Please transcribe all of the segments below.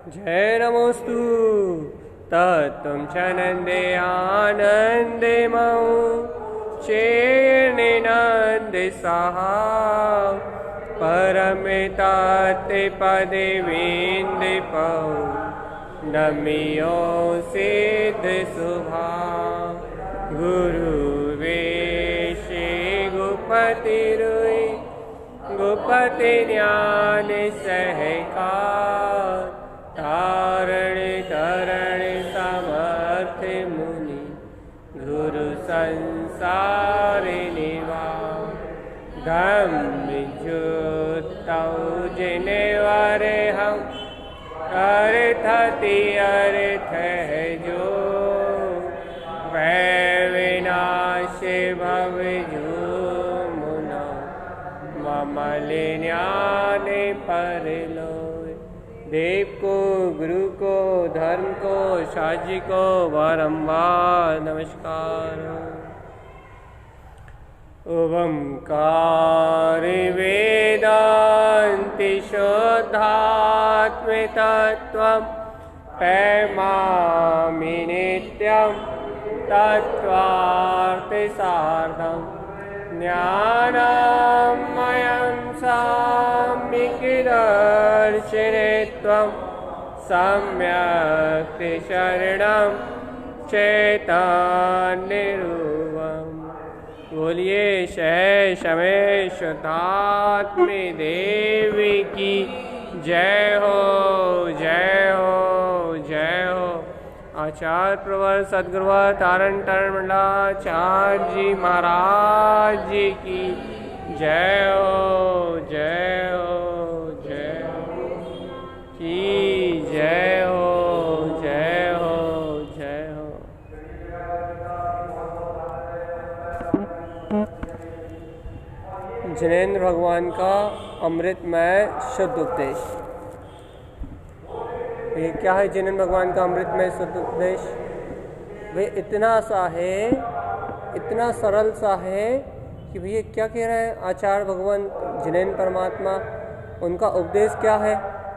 जय नमोस्तु तत्त्वं च नन्दे आनन्दे मौ चेर्णे नन्दे सहा परमिताते पदे विन्दे पौ नमियो सिद्ध सुभा गुरुवेशे गुपति रुई गुपति ज्ञान सहकार तारण तरण समर्थ मुनि गुरु संसार निवास धम्म जुतौ जिने वारे हम अर्थ तीर्थ है जो वै विनाश भव जो मुना ममल ज्ञान परलो देव को गुरु को धर्म को साजी को बारंबार नमस्कार। ओंकार वेदांति शुद्धात्म तत्त्वं पैमामि नित्यं तत्त्वार्थ सार्धं ज्ञानमयं सम्यक् दर्शनत्वं सम्यक् शरणं चैतन्यरूपम्। बोलिए शेष हमें शुद्धात्म देवी की जय हो जय हो जय हो। आचार्य प्रवर सद्गुरु तारण तरण मंडलाचार्य जी महाराज जी की जय हो जय हो जय हो की जय हो जय हो जय हो। जिनेंद्र भगवान का अमृतमय शुद्ध उपदेश। ये क्या है जिनेंद्र भगवान का अमृतमय शुद्ध उपदेश? वे इतना सा है, इतना सरल सा है कि भैया क्या कह रहे हैं आचार्य भगवान जिनेंद्र परमात्मा, उनका उपदेश क्या है?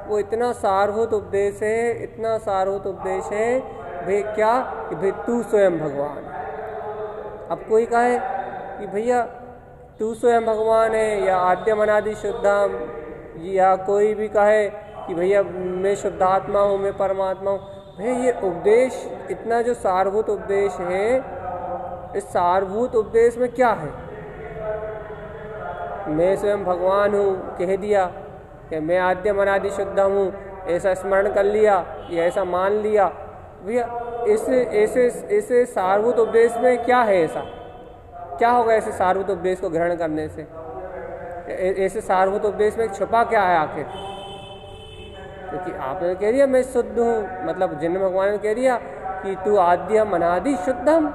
वो इतना सारभूत उपदेश है, इतना सारभूत उपदेश है भाई क्या कि भाई तू स्वयं भगवान। अब कोई कहे कि भैया तू स्वयं भगवान है या आद्यम अनादि शुद्धम, या कोई भी कहे कि भैया मैं शुद्धात्मा हूँ, मैं परमात्मा हूँ। भैया ये उपदेश इतना जो सारभूत उपदेश है, इस सारभूत उपदेश में क्या है? मैं स्वयं भगवान हूँ कह दिया कि मैं आद्यम अनादि शुद्धम हूँ, ऐसा स्मरण कर लिया या ऐसा मान लिया। भैया ऐसे सारभूत उपदेश में क्या है? ऐसा क्या होगा ऐसे सारभूत उपदेश को ग्रहण करने से? ऐसे सारभूत उपदेश में छुपा क्या है आखिर? क्योंकि आपने कह दिया मैं शुद्ध हूँ, मतलब जिन भगवान ने कह दिया कि तू आद्यम अनादि शुद्धम,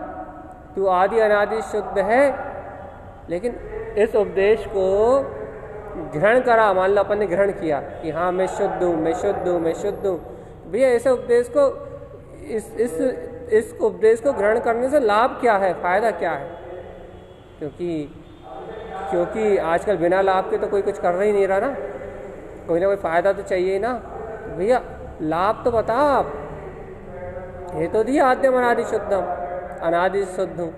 तू आदि अनादि शुद्ध है। लेकिन इस उपदेश को ग्रहण करा, मान लो अपन ने ग्रहण किया कि हाँ मैं शुद्ध हूँ मैं शुद्ध हूँ मैं शुद्ध हूँ। भैया ऐसे उपदेश को इस उपदेश को ग्रहण करने से लाभ क्या है, फायदा क्या है? क्योंकि आजकल बिना लाभ के तो कोई कुछ कर ही नहीं रहा ना, कोई ना कोई फायदा तो चाहिए ना। भैया लाभ तो बता आप। ये तो दिया आद्यम अनादि शुद्धम, अनादि शुद्ध हूँ,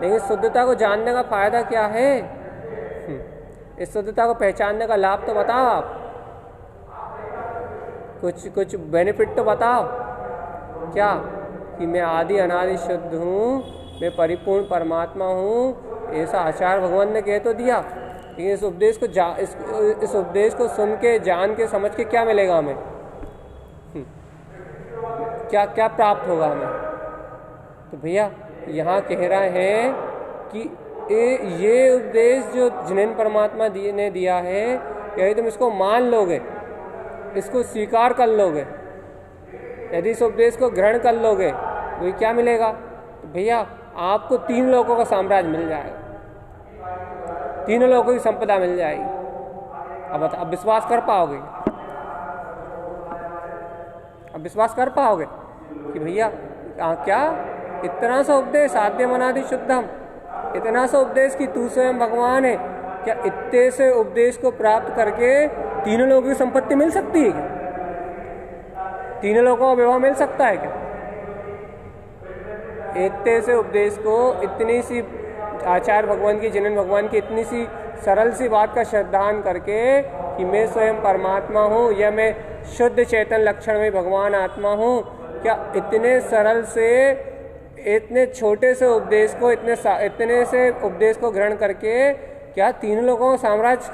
लेकिन शुद्धता को जानने का फायदा क्या है? इस शुद्धता को पहचानने का लाभ तो बताओ आप, कुछ बेनिफिट तो बताओ। क्या कि मैं आदि अनादि शुद्ध हूँ, मैं परिपूर्ण परमात्मा हूँ, ऐसा आचार्य भगवान ने कह तो दिया। लेकिन इस उपदेश को इस उपदेश को सुन के जान के समझ के क्या मिलेगा हमें? क्या क्या प्राप्त होगा हमें? तो भैया यहाँ कह रहे हैं कि ये उपदेश जो जिनेंद्र परमात्मा ने दिया है, यदि तुम इसको मान लोगे, इसको स्वीकार कर लोगे, यदि इस उपदेश को ग्रहण कर लोगे तो क्या मिलेगा? तो भैया आपको 3 लोगों का साम्राज्य मिल जाएगा, 3 लोगों की संपदा मिल जाएगी। अब विश्वास कर पाओगे? अब विश्वास कर पाओगे कि भैया क्या इतना सा उपदेश आद्यम अनादि शुद्धम, इतना सा उपदेश कि तू स्वयं भगवान है, क्या इतने से उपदेश को प्राप्त करके 3 लोगों की संपत्ति मिल सकती है क्या? तीनों लोगों को विवाह मिल सकता है क्या? इतने से उपदेश को, इतनी सी आचार्य भगवान की, जिनन भगवान की इतनी सी सरल सी बात का श्रद्धान करके कि मैं स्वयं परमात्मा हूँ या मैं शुद्ध चेतन लक्षण में भगवान आत्मा हूँ, क्या इतने सरल से, इतने छोटे से उपदेश को, इतने से उपदेश को ग्रहण करके क्या तीनों लोगों को साम्राज्य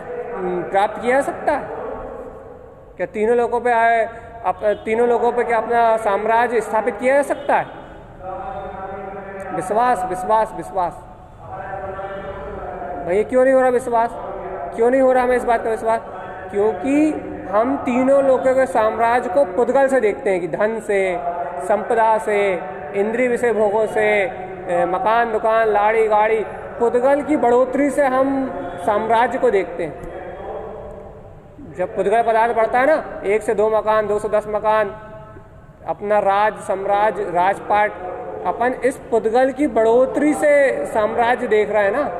प्राप्त किया जा सकता है? क्या तीनों लोगों पे तीनों लोगों पे क्या अपना साम्राज्य स्थापित किया जा सकता है? विश्वास विश्वास विश्वास। भैया क्यों नहीं हो रहा विश्वास? क्यों नहीं हो रहा हमें इस बात का विश्वास? क्योंकि हम तीनों लोगों के साम्राज्य को पुद्गल से देखते हैं कि धन से, संपदा से, इंद्रिय विषय भोगों से, मकान दुकान लाड़ी गाड़ी, पुद्गल की बढ़ोतरी से हम साम्राज्य को देखते हैं। जब पुद्गल पदार्थ बढ़ता है ना, 1 से 2 मकान, 2 से 10 मकान, अपना राज साम्राज्य राजपाट, अपन इस पुद्गल की बढ़ोतरी से साम्राज्य देख रहे हैं ना।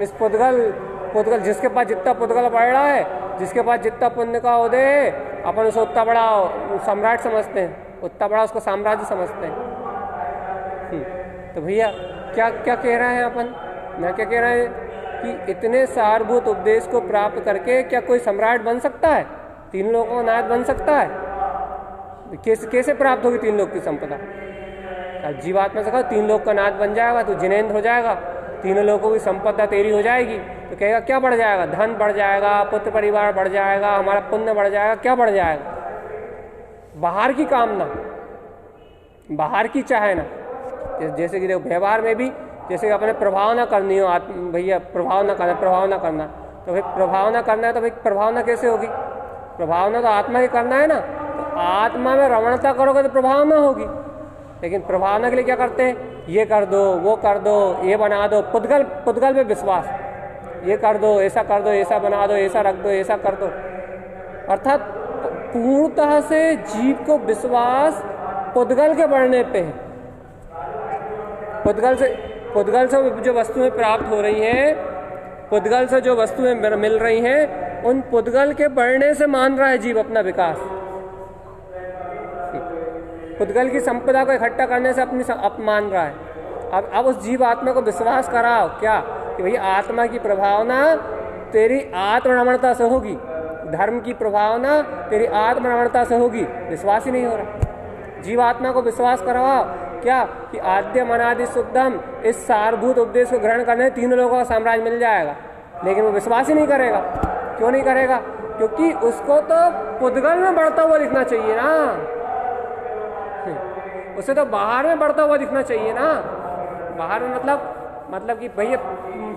इस पुद्गल जिसके पास जितना पुद्गल बढ़ रहा है, जिसके पास जितना पुण्य का उदय है, अपन उसे उतना बड़ा सम्राट समझते हैं, उतना बड़ा उसको साम्राज्य समझते हैं। तो भैया क्या क्या कह रहे हैं अपन? मैं क्या कह रहे हैं कि इतने सारभूत उपदेश को प्राप्त करके क्या कोई सम्राट बन सकता है? तीन लोगों का नाथ बन सकता है? कैसे प्राप्त होगी 3 लोग की संपदा? जीवात्मा से कहा 3 लोग का नाथ बन जाएगा तो जिनेंद्र हो जाएगा, तीनों लोगों की संपदा तेरी हो जाएगी। तो कहेगा क्या बढ़ जाएगा? धन बढ़ जाएगा, पुत्र परिवार बढ़ जाएगा, हमारा पुण्य बढ़ जाएगा। क्या बढ़ जाएगा? बाहर की कामना, बाहर की चाहे ना। जैसे कि देखो व्यवहार में भी, जैसे कि अपने प्रभाव ना करनी हो, भैया प्रभाव ना करना, तो भाई प्रभाव ना करना है तो भाई प्रभावना कैसे होगी? प्रभावना तो आत्मा की करना है ना। तो आत्मा में रमणता करोगे तो प्रभावना होगी। लेकिन प्रभावना के लिए क्या करते हैं? ये कर दो, वो कर दो, ये बना दो, पुद्गल पे विश्वास, ये कर दो, ऐसा कर दो, ऐसा बना दो, ऐसा रख दो, ऐसा कर दो। अर्थात पूर्णतः से जीव को विश्वास पुद्गल के बढ़ने पे है। पुद्गल से जो वस्तुएं प्राप्त हो रही हैं, पुद्गल से जो वस्तुएं मिल रही हैं, उन पुद्गल के बढ़ने से मान रहा है जीव अपना विकास। पुद्गल की संपदा को इकट्ठा करने से अपनी मान रहा है। अब उस जीव आत्मा को विश्वास कराओ क्या कि भैया आत्मा की प्रभावना तेरी आत्मरमणता से होगी, धर्म की प्रभावना तेरी आत्मरमणता से होगी। विश्वास ही नहीं हो रहा। जीव आत्मा को विश्वास करवाओ क्या कि आद्यम अनादि शुद्धम, इस सारभूत उपदेश को ग्रहण करने 3 लोगों का साम्राज्य मिल जाएगा। लेकिन वो विश्वास ही नहीं करेगा। क्यों नहीं करेगा? क्योंकि उसको तो पुद्गल में बढ़ता हुआ दिखना चाहिए ना, उसे तो बाहर में बढ़ता हुआ दिखना चाहिए ना। बाहर में मतलब कि भैया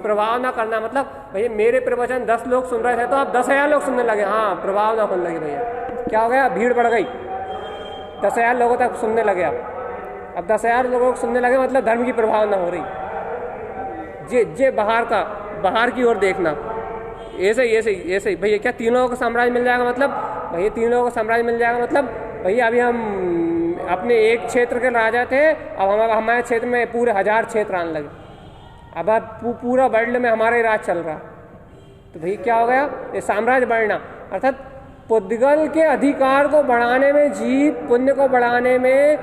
प्रभाव ना करना, मतलब भैया मेरे प्रवचन 10 लोग सुन रहे थे तो अब 10,000 लोग सुनने लगे, हाँ प्रभाव ना होने लगे। भैया क्या हो गया? भीड़ बढ़ गई, 10,000 लोगों तक सुनने लगे। अब 10,000 लोगों को सुनने लगे मतलब धर्म की प्रभाव ना हो रही। जे बाहर की ओर देखना, ऐसे ही भैया क्या 3 लोगों को साम्राज्य मिल जाएगा? मतलब भैया 3 लोगों को साम्राज्य मिल जाएगा मतलब भैया अभी हम अपने एक क्षेत्र के राजा थे, अब हमारे क्षेत्र में पूरे 1000 क्षेत्र आने लगे। अब पूरा वर्ल्ड में हमारा ही राज चल रहा। तो भैया क्या हो गया? ये साम्राज्य बढ़ना, अर्थात पुद्गल के अधिकार को बढ़ाने में, जीव पुण्य को बढ़ाने में,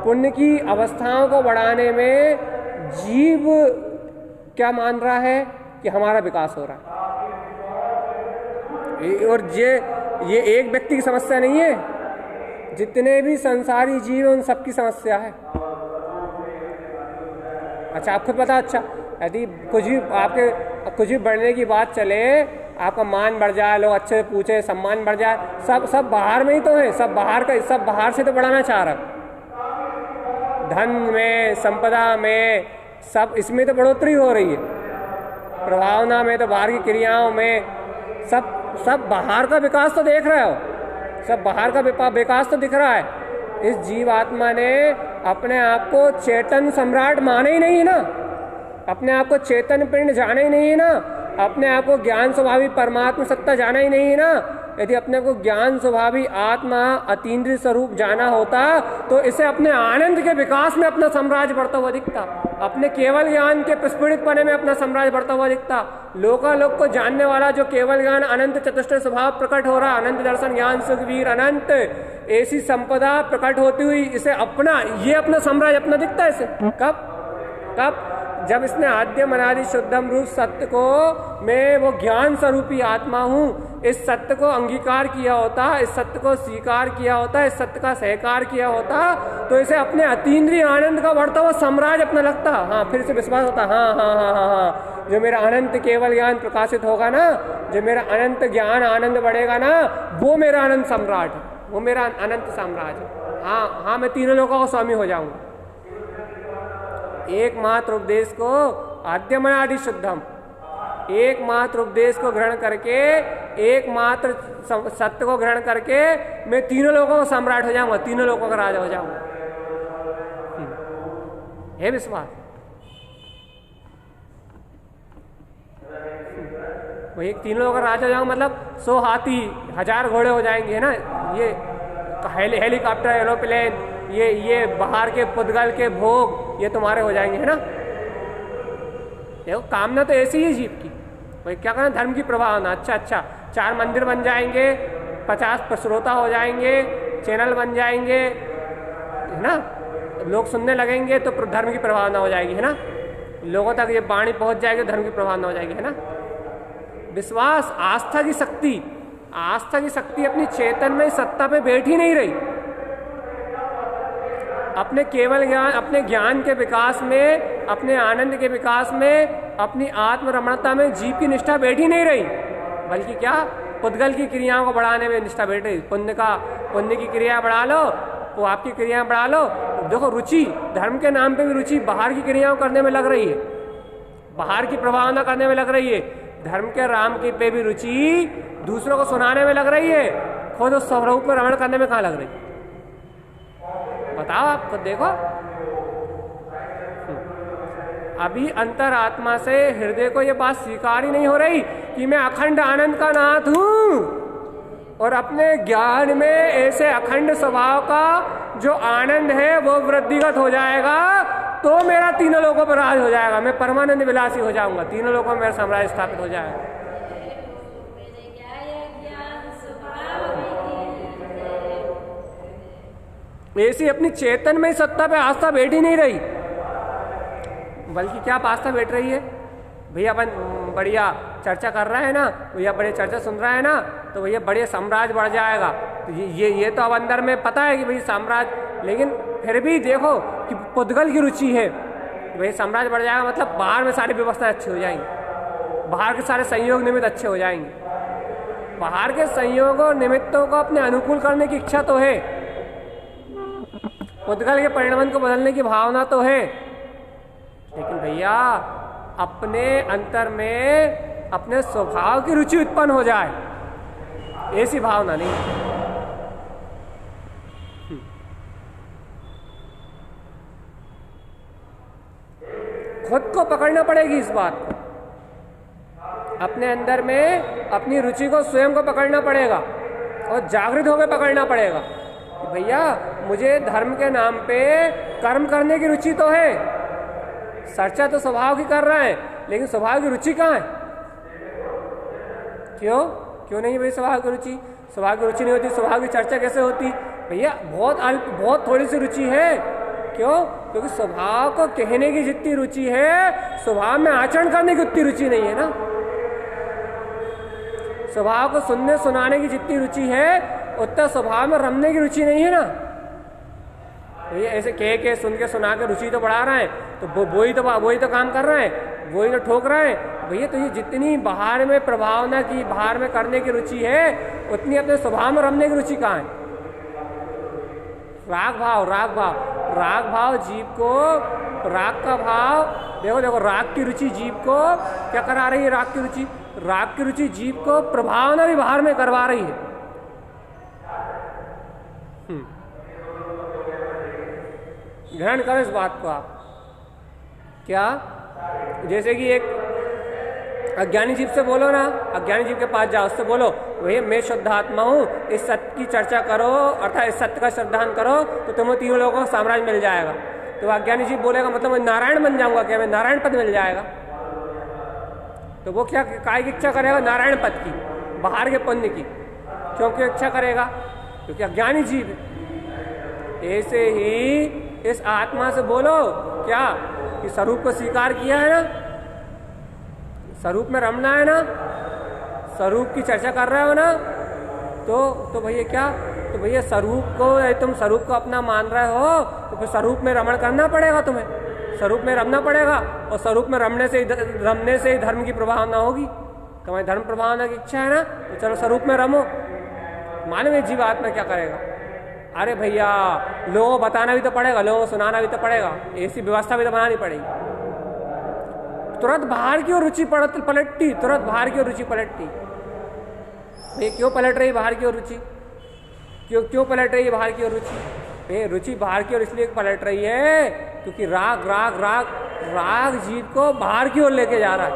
पुण्य की अवस्थाओं को बढ़ाने में जीव क्या मान रहा है कि हमारा विकास हो रहा है। और ये एक व्यक्ति की समस्या नहीं है, जितने भी संसारी जीव उन सबकी समस्या है। अच्छा आप खुद बताओ, अच्छा यदि कुछ भी बढ़ने की बात चले, आपका मान बढ़ जाए, लोग अच्छे से पूछे, सम्मान बढ़ जाए, सब बाहर में ही तो है। सब बाहर से तो बढ़ाना चाह रहा। धन में, संपदा में, सब इसमें तो बढ़ोतरी हो रही है। प्रभावना में तो, बाहर की क्रियाओं में, सब बाहर का विकास तो देख रहे हो, सब बाहर का विकास तो दिख रहा है। इस जीवात्मा ने अपने आप को चेतन सम्राट माने ही नहीं है ना, अपने आप को चेतन पिंड जाना ही नहीं है ना, अपने आप को ज्ञान स्वभावी परमात्मा सत्ता जाना ही नहीं है ना, यदि अपने को ज्ञान स्वभावी आत्मा अतीन्द्रिय स्वरूप जाना होता तो इसे अपने आनंद के विकास में अपना साम्राज्य बढ़ता हुआ दिखता, अपने केवल ज्ञान के प्रस्फुटित पने में अपना साम्राज्य बढ़ता हुआ दिखता। लोकालोक को जानने वाला जो केवल ज्ञान अनंत चतुष्टय स्वभाव प्रकट हो रहा, अनंत दर्शन ज्ञान सुखवीर अनंत ऐसी संपदा प्रकट होती हुई, इसे अपना ये अपना साम्राज्य अपना दिखता है इसे। कब जब इसने आद्यम अनादि शुद्धम रूप सत्य को मैं वो ज्ञान स्वरूपी आत्मा हूँ, इस सत्य को अंगीकार किया होता, इस सत्य को स्वीकार किया होता, इस सत्य का सहकार किया होता, तो इसे अपने अतीन्द्रिय आनंद का बढ़ता हुआ साम्राज्य अपना लगता। हाँ, फिर से विश्वास होता, हाँ, जो मेरा अनंत केवल ज्ञान प्रकाशित होगा ना, जो मेरा अनंत ज्ञान आनंद बढ़ेगा ना, वो मेरा अनंत सम्राट है, वो मेरा अनंत साम्राज्य। हाँ, मैं तीनों लोगों का स्वामी हो जाऊंगा। एकमात्र उपदेश को आद्यम अनादि शुद्धम, एकमात्र उपदेश को ग्रहण करके, एकमात्र सत्य को ग्रहण करके मैं तीनों लोगों का सम्राट हो जाऊंगा, तीनों लोगों का राजा हो जाऊंगा। है विश्वास? वही तीनों लोगों का राजा हो जाऊंगा मतलब 100 हाथी 1000 घोड़े हो जाएंगे, है ना। ये हेलीकॉप्टर, एरोप्लेन, ये बाहर के पुद्गल के भोग, ये तुम्हारे हो जाएंगे, है ना। देखो कामना तो ऐसी ही जीव की, भाई क्या करना, धर्म की प्रवाह होना। अच्छा 4 मंदिर बन जाएंगे, 50 श्रोता हो जाएंगे, चैनल बन जाएंगे, है ना, लोग सुनने लगेंगे तो धर्म की प्रवाह हो जाएगी, है ना। लोगों तक ये वाणी पहुंच जाएगी, धर्म की प्रवाह हो जाएगी, है ना। विश्वास, आस्था की शक्ति अपनी चेतन में सत्ता पे बैठी नहीं रही। अपने केवल ज्ञान, अपने ज्ञान के विकास में, अपने आनंद के विकास में, अपनी आत्मरमणता में जीव की निष्ठा बैठी नहीं रही, बल्कि क्या, पुद्गल की क्रियाओं को बढ़ाने में निष्ठा बैठ रही। पुण्य की क्रिया बढ़ा लो, वो आपकी क्रियाएं बढ़ा लो। देखो रुचि, धर्म के नाम पे भी रुचि बाहर की क्रियाओं करने में लग रही है, बाहर की प्रभावना करने में लग रही है। धर्म के राम की पे भी रुचि दूसरों को सुनाने में लग रही है, खुद उस स्वरूप में रमण करने में कहाँ लग रही? बताओ, आप खुद देखो। अभी अंतरात्मा से हृदय को ये बात स्वीकार ही नहीं हो रही कि मैं अखंड आनंद का नाथ हूं, और अपने ज्ञान में ऐसे अखंड स्वभाव का जो आनंद है वो वृद्धिगत हो जाएगा तो मेरा तीनों लोगों पर राज हो जाएगा, मैं परमानंद विलासी हो जाऊंगा, तीनों लोगों में मेरा साम्राज्य स्थापित हो जाएगा। ऐसी अपनी चेतन में सत्ता पे आस्था बैठी नहीं रही, बल्कि क्या आस्था बैठ रही है, भैया अपन बढ़िया चर्चा कर रहा है ना, भैया बढ़िया चर्चा सुन रहा है ना, तो भैया बढ़िया साम्राज्य बढ़ जाएगा। तो ये तो अब अंदर में पता है कि भाई साम्राज्य, लेकिन फिर भी देखो कि पुद्गल की रुचि है, भाई साम्राज्य बढ़ जाएगा मतलब बाहर में सारी व्यवस्थाएं अच्छी हो जाएंगी, बाहर के सारे संयोग निमित्त अच्छे हो जाएंगे, बाहर के संयोगों निमित्तों को अपने अनुकूल करने की इच्छा तो है, पुद्गल के परिणाम को बदलने की भावना तो है, लेकिन भैया अपने अंतर में अपने स्वभाव की रुचि उत्पन्न हो जाए, ऐसी भावना नहीं। खुद को पकड़ना पड़ेगी इस बात को, अपने अंदर में अपनी रुचि को स्वयं को पकड़ना पड़ेगा और जागृत होकर पकड़ना पड़ेगा। भैया मुझे धर्म के नाम पे कर्म करने की रुचि तो है, चर्चा तो स्वभाव की कर रहे हैं, लेकिन स्वभाव की रुचि कहाँ है? क्यों नहीं भाई स्वभाव की रुचि? स्वभाव की रुचि नहीं होती, स्वभाव की चर्चा कैसे होती? भैया बहुत थोड़ी सी रुचि है। क्यों? क्योंकि स्वभाव को कहने की जितनी रुचि है, स्वभाव में आचरण करने की उतनी रुचि नहीं है ना। स्वभाव को सुनने सुनाने की जितनी रुचि है, उतना स्वभाव में रमने की रुचि नहीं है ना। भैया ऐसे कह के सुन के सुना के रुचि तो बढ़ा रहे हैं, तो वही तो काम कर रहे हैं, वही तो ठोक रहे हैं। भैया तो ये जितनी बाहर में प्रभावना की, बाहर में करने की रुचि है, उतनी अपने स्वभाव में रमने की रुचि कहाँ है? राग भाव जीव को, राग का भाव देखो राग की रुचि जीव को क्या करा रही है? राग की रुचि जीव को प्रभावना भी बाहर में करवा रही है। ग्रहण करो इस बात को आप। क्या? जैसे कि एक अज्ञानी जीव से बोलो ना, अज्ञानी जीव के पास जाओ, उससे बोलो वही मैं शुद्ध आत्मा हूँ, इस सत्य की चर्चा करो अर्थात इस सत्य का श्रद्धान करो तो तुम्हें तीनों लोगों का साम्राज्य मिल जाएगा। तो अज्ञानी जीव बोलेगा मतलब मैं नारायण बन जाऊंगा क्या, मैं नारायण पद मिल जाएगा। तो वो क्या काय की इच्छा करेगा, नारायण पद की, बाहर के पुण्य की। क्योंकि इच्छा करेगा क्योंकि अज्ञानी जीव है। ऐसे ही इस आत्मा से बोलो क्या कि स्वरूप को स्वीकार किया है ना, स्वरूप में रमना है ना, स्वरूप की चर्चा कर रहे हो ना, तो भैया क्या, तो भैया स्वरूप को, तुम स्वरूप को अपना मान रहे हो तो फिर स्वरूप में रमण करना पड़ेगा, तुम्हें स्वरूप में रमना पड़ेगा। और स्वरूप में रमने से ही धर्म की प्रभावना होगी। तुम्हारी धर्म प्रभावना की इच्छा है ना, तो चलो स्वरूप में रमो। मालूम है जीवात्मा क्या करेगा, अरे भैया लोगों को बताना भी तो पड़ेगा, लोगों को सुनाना भी तो पड़ेगा, ऐसी व्यवस्था भी तो बनानी पड़ेगी। तुरंत बाहर की ओर रुचि पलटती, तुरंत बाहर की ओर रुचि पलटती। ये क्यों पलट रही बाहर की ओर रुचि, क्यों पलट रही है बाहर की ओर रुचि? रुचि बाहर की ओर इसलिए पलट रही है क्योंकि राग जीव को बाहर की ओर लेके जा रहा है,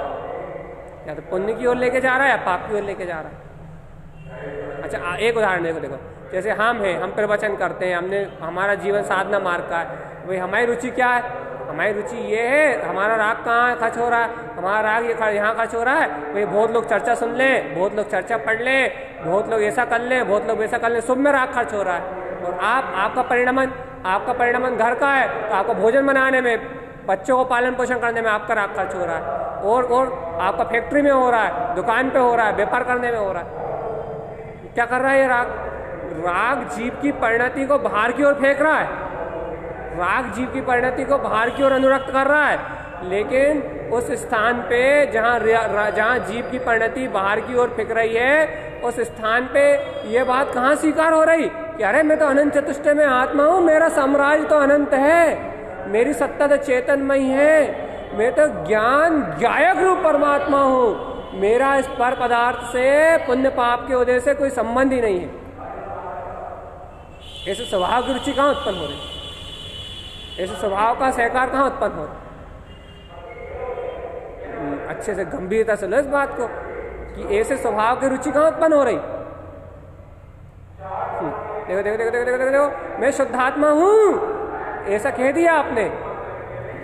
या तो पुण्य की ओर लेके जा रहा है या पाप की ओर लेके जा रहा है। अच्छा एक उदाहरण देखो, जैसे हम प्रवचन करते हैं, हमने हमारा जीवन साधना मार्ग का है, भाई हमारी रुचि क्या है? हमारी रुचि ये है, हमारा राग कहाँ खर्च हो रहा है, हमारा राग यहाँ खर्च हो रहा है, भाई बहुत लोग चर्चा सुन लें, बहुत लोग चर्चा पढ़ लें, बहुत लोग ऐसा कर लें, बहुत लोग वैसा कर लें, सब में राग खर्च हो रहा है। और आपका परिणमन घर का है, तो आपको भोजन बनाने में, बच्चों को पालन पोषण करने में आपका राग खर्च हो रहा है, और आपका फैक्ट्री में हो रहा है, दुकान पे हो रहा है, व्यापार करने में हो रहा है। क्या कर रहा है ये राग जीव की परिणति को बाहर की ओर फेंक रहा है, राग जीव की परिणति को बाहर की ओर अनुरक्त कर रहा है। लेकिन उस स्थान पे जहाँ जीव की परिणति बाहर की ओर फेंक रही है, उस स्थान पे ये बात कहाँ स्वीकार हो रही कि अरे मैं तो अनंत चतुष्टय में आत्मा हूँ, मेरा साम्राज्य तो अनंत है, मेरी सत्ता तो चेतनमयी है, मैं तो ज्ञान ज्ञायक रूप परमात्मा हूँ, मेरा इस पर पदार्थ से पुण्य पाप के उदय से कोई संबंध ही नहीं है। ऐसे स्वभाव की रुचि कहाँ उत्पन्न हो रही, ऐसे स्वभाव का सहकार कहाँ उत्पन्न हो रहा? अच्छे से गंभीरता से लो इस बात को कि ऐसे स्वभाव की रुचि कहाँ उत्पन्न हो रही। देखो देखो देखो देखो देखो देखो, मैं शुद्धात्मा हूँ ऐसा कह दिया आपने,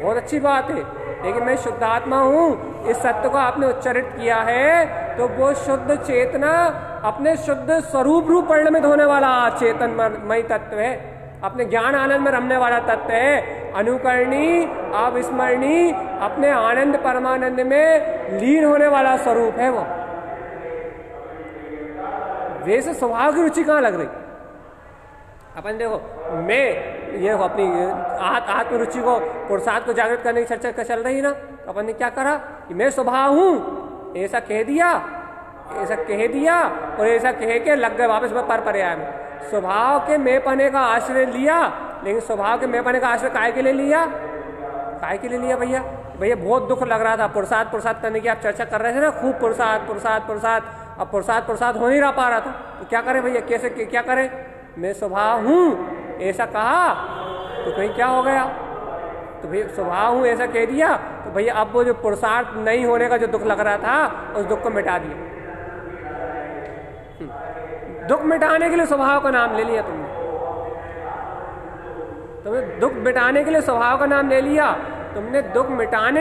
बहुत अच्छी बात है, लेकिन मैं शुद्धात्मा हूँ इस सत्य को आपने उच्चारित किया है, तो वो शुद्ध चेतना अपने शुद्ध स्वरूप रूप परिणमित होने वाला चेतनमय तत्व है, अपने ज्ञान आनंद में रमने वाला तत्व है, अनुकरणी अविस्मरणी अपने आनंद परमानंद में लीन होने वाला स्वरूप है वो। वैसे स्वभाव की रुचि कहाँ लग रही? अपन देखो, मैं ये अपनी आत्म रुचि को, पुरुषार्थ को जागृत करने की चर्चा चल रही ना, तो अपन ने क्या करा कि मैं स्वभाव हूँ ऐसा कह दिया, और ऐसा कह के लग गए वापस पर पर्याय में। स्वभाव के मैं पने का आश्रय लिया, लेकिन स्वभाव के मैं पने का आश्रय काय के लिए लिया भैया? बहुत दुख लग रहा था, पुरुषार्थ करने की आप चर्चा कर रहे थे ना, खूब पुरुषार्थ, अब पुरुषार्थ हो नहीं रहा पा रहा था, तो क्या करें भैया, कैसे क्या करें? मैं स्वभाव हूँ ऐसा कहा तो कहीं क्या हो गया, तो भैया स्वभाव हूँ ऐसा कह दिया, तो भैया अब वो जो पुरुषार्थ नहीं होने का जो दुख लग रहा था, उस दुख को मिटा दिया। दुख मिटाने के लिए स्वभाव का नाम ले लिया तुमने दुख मिटाने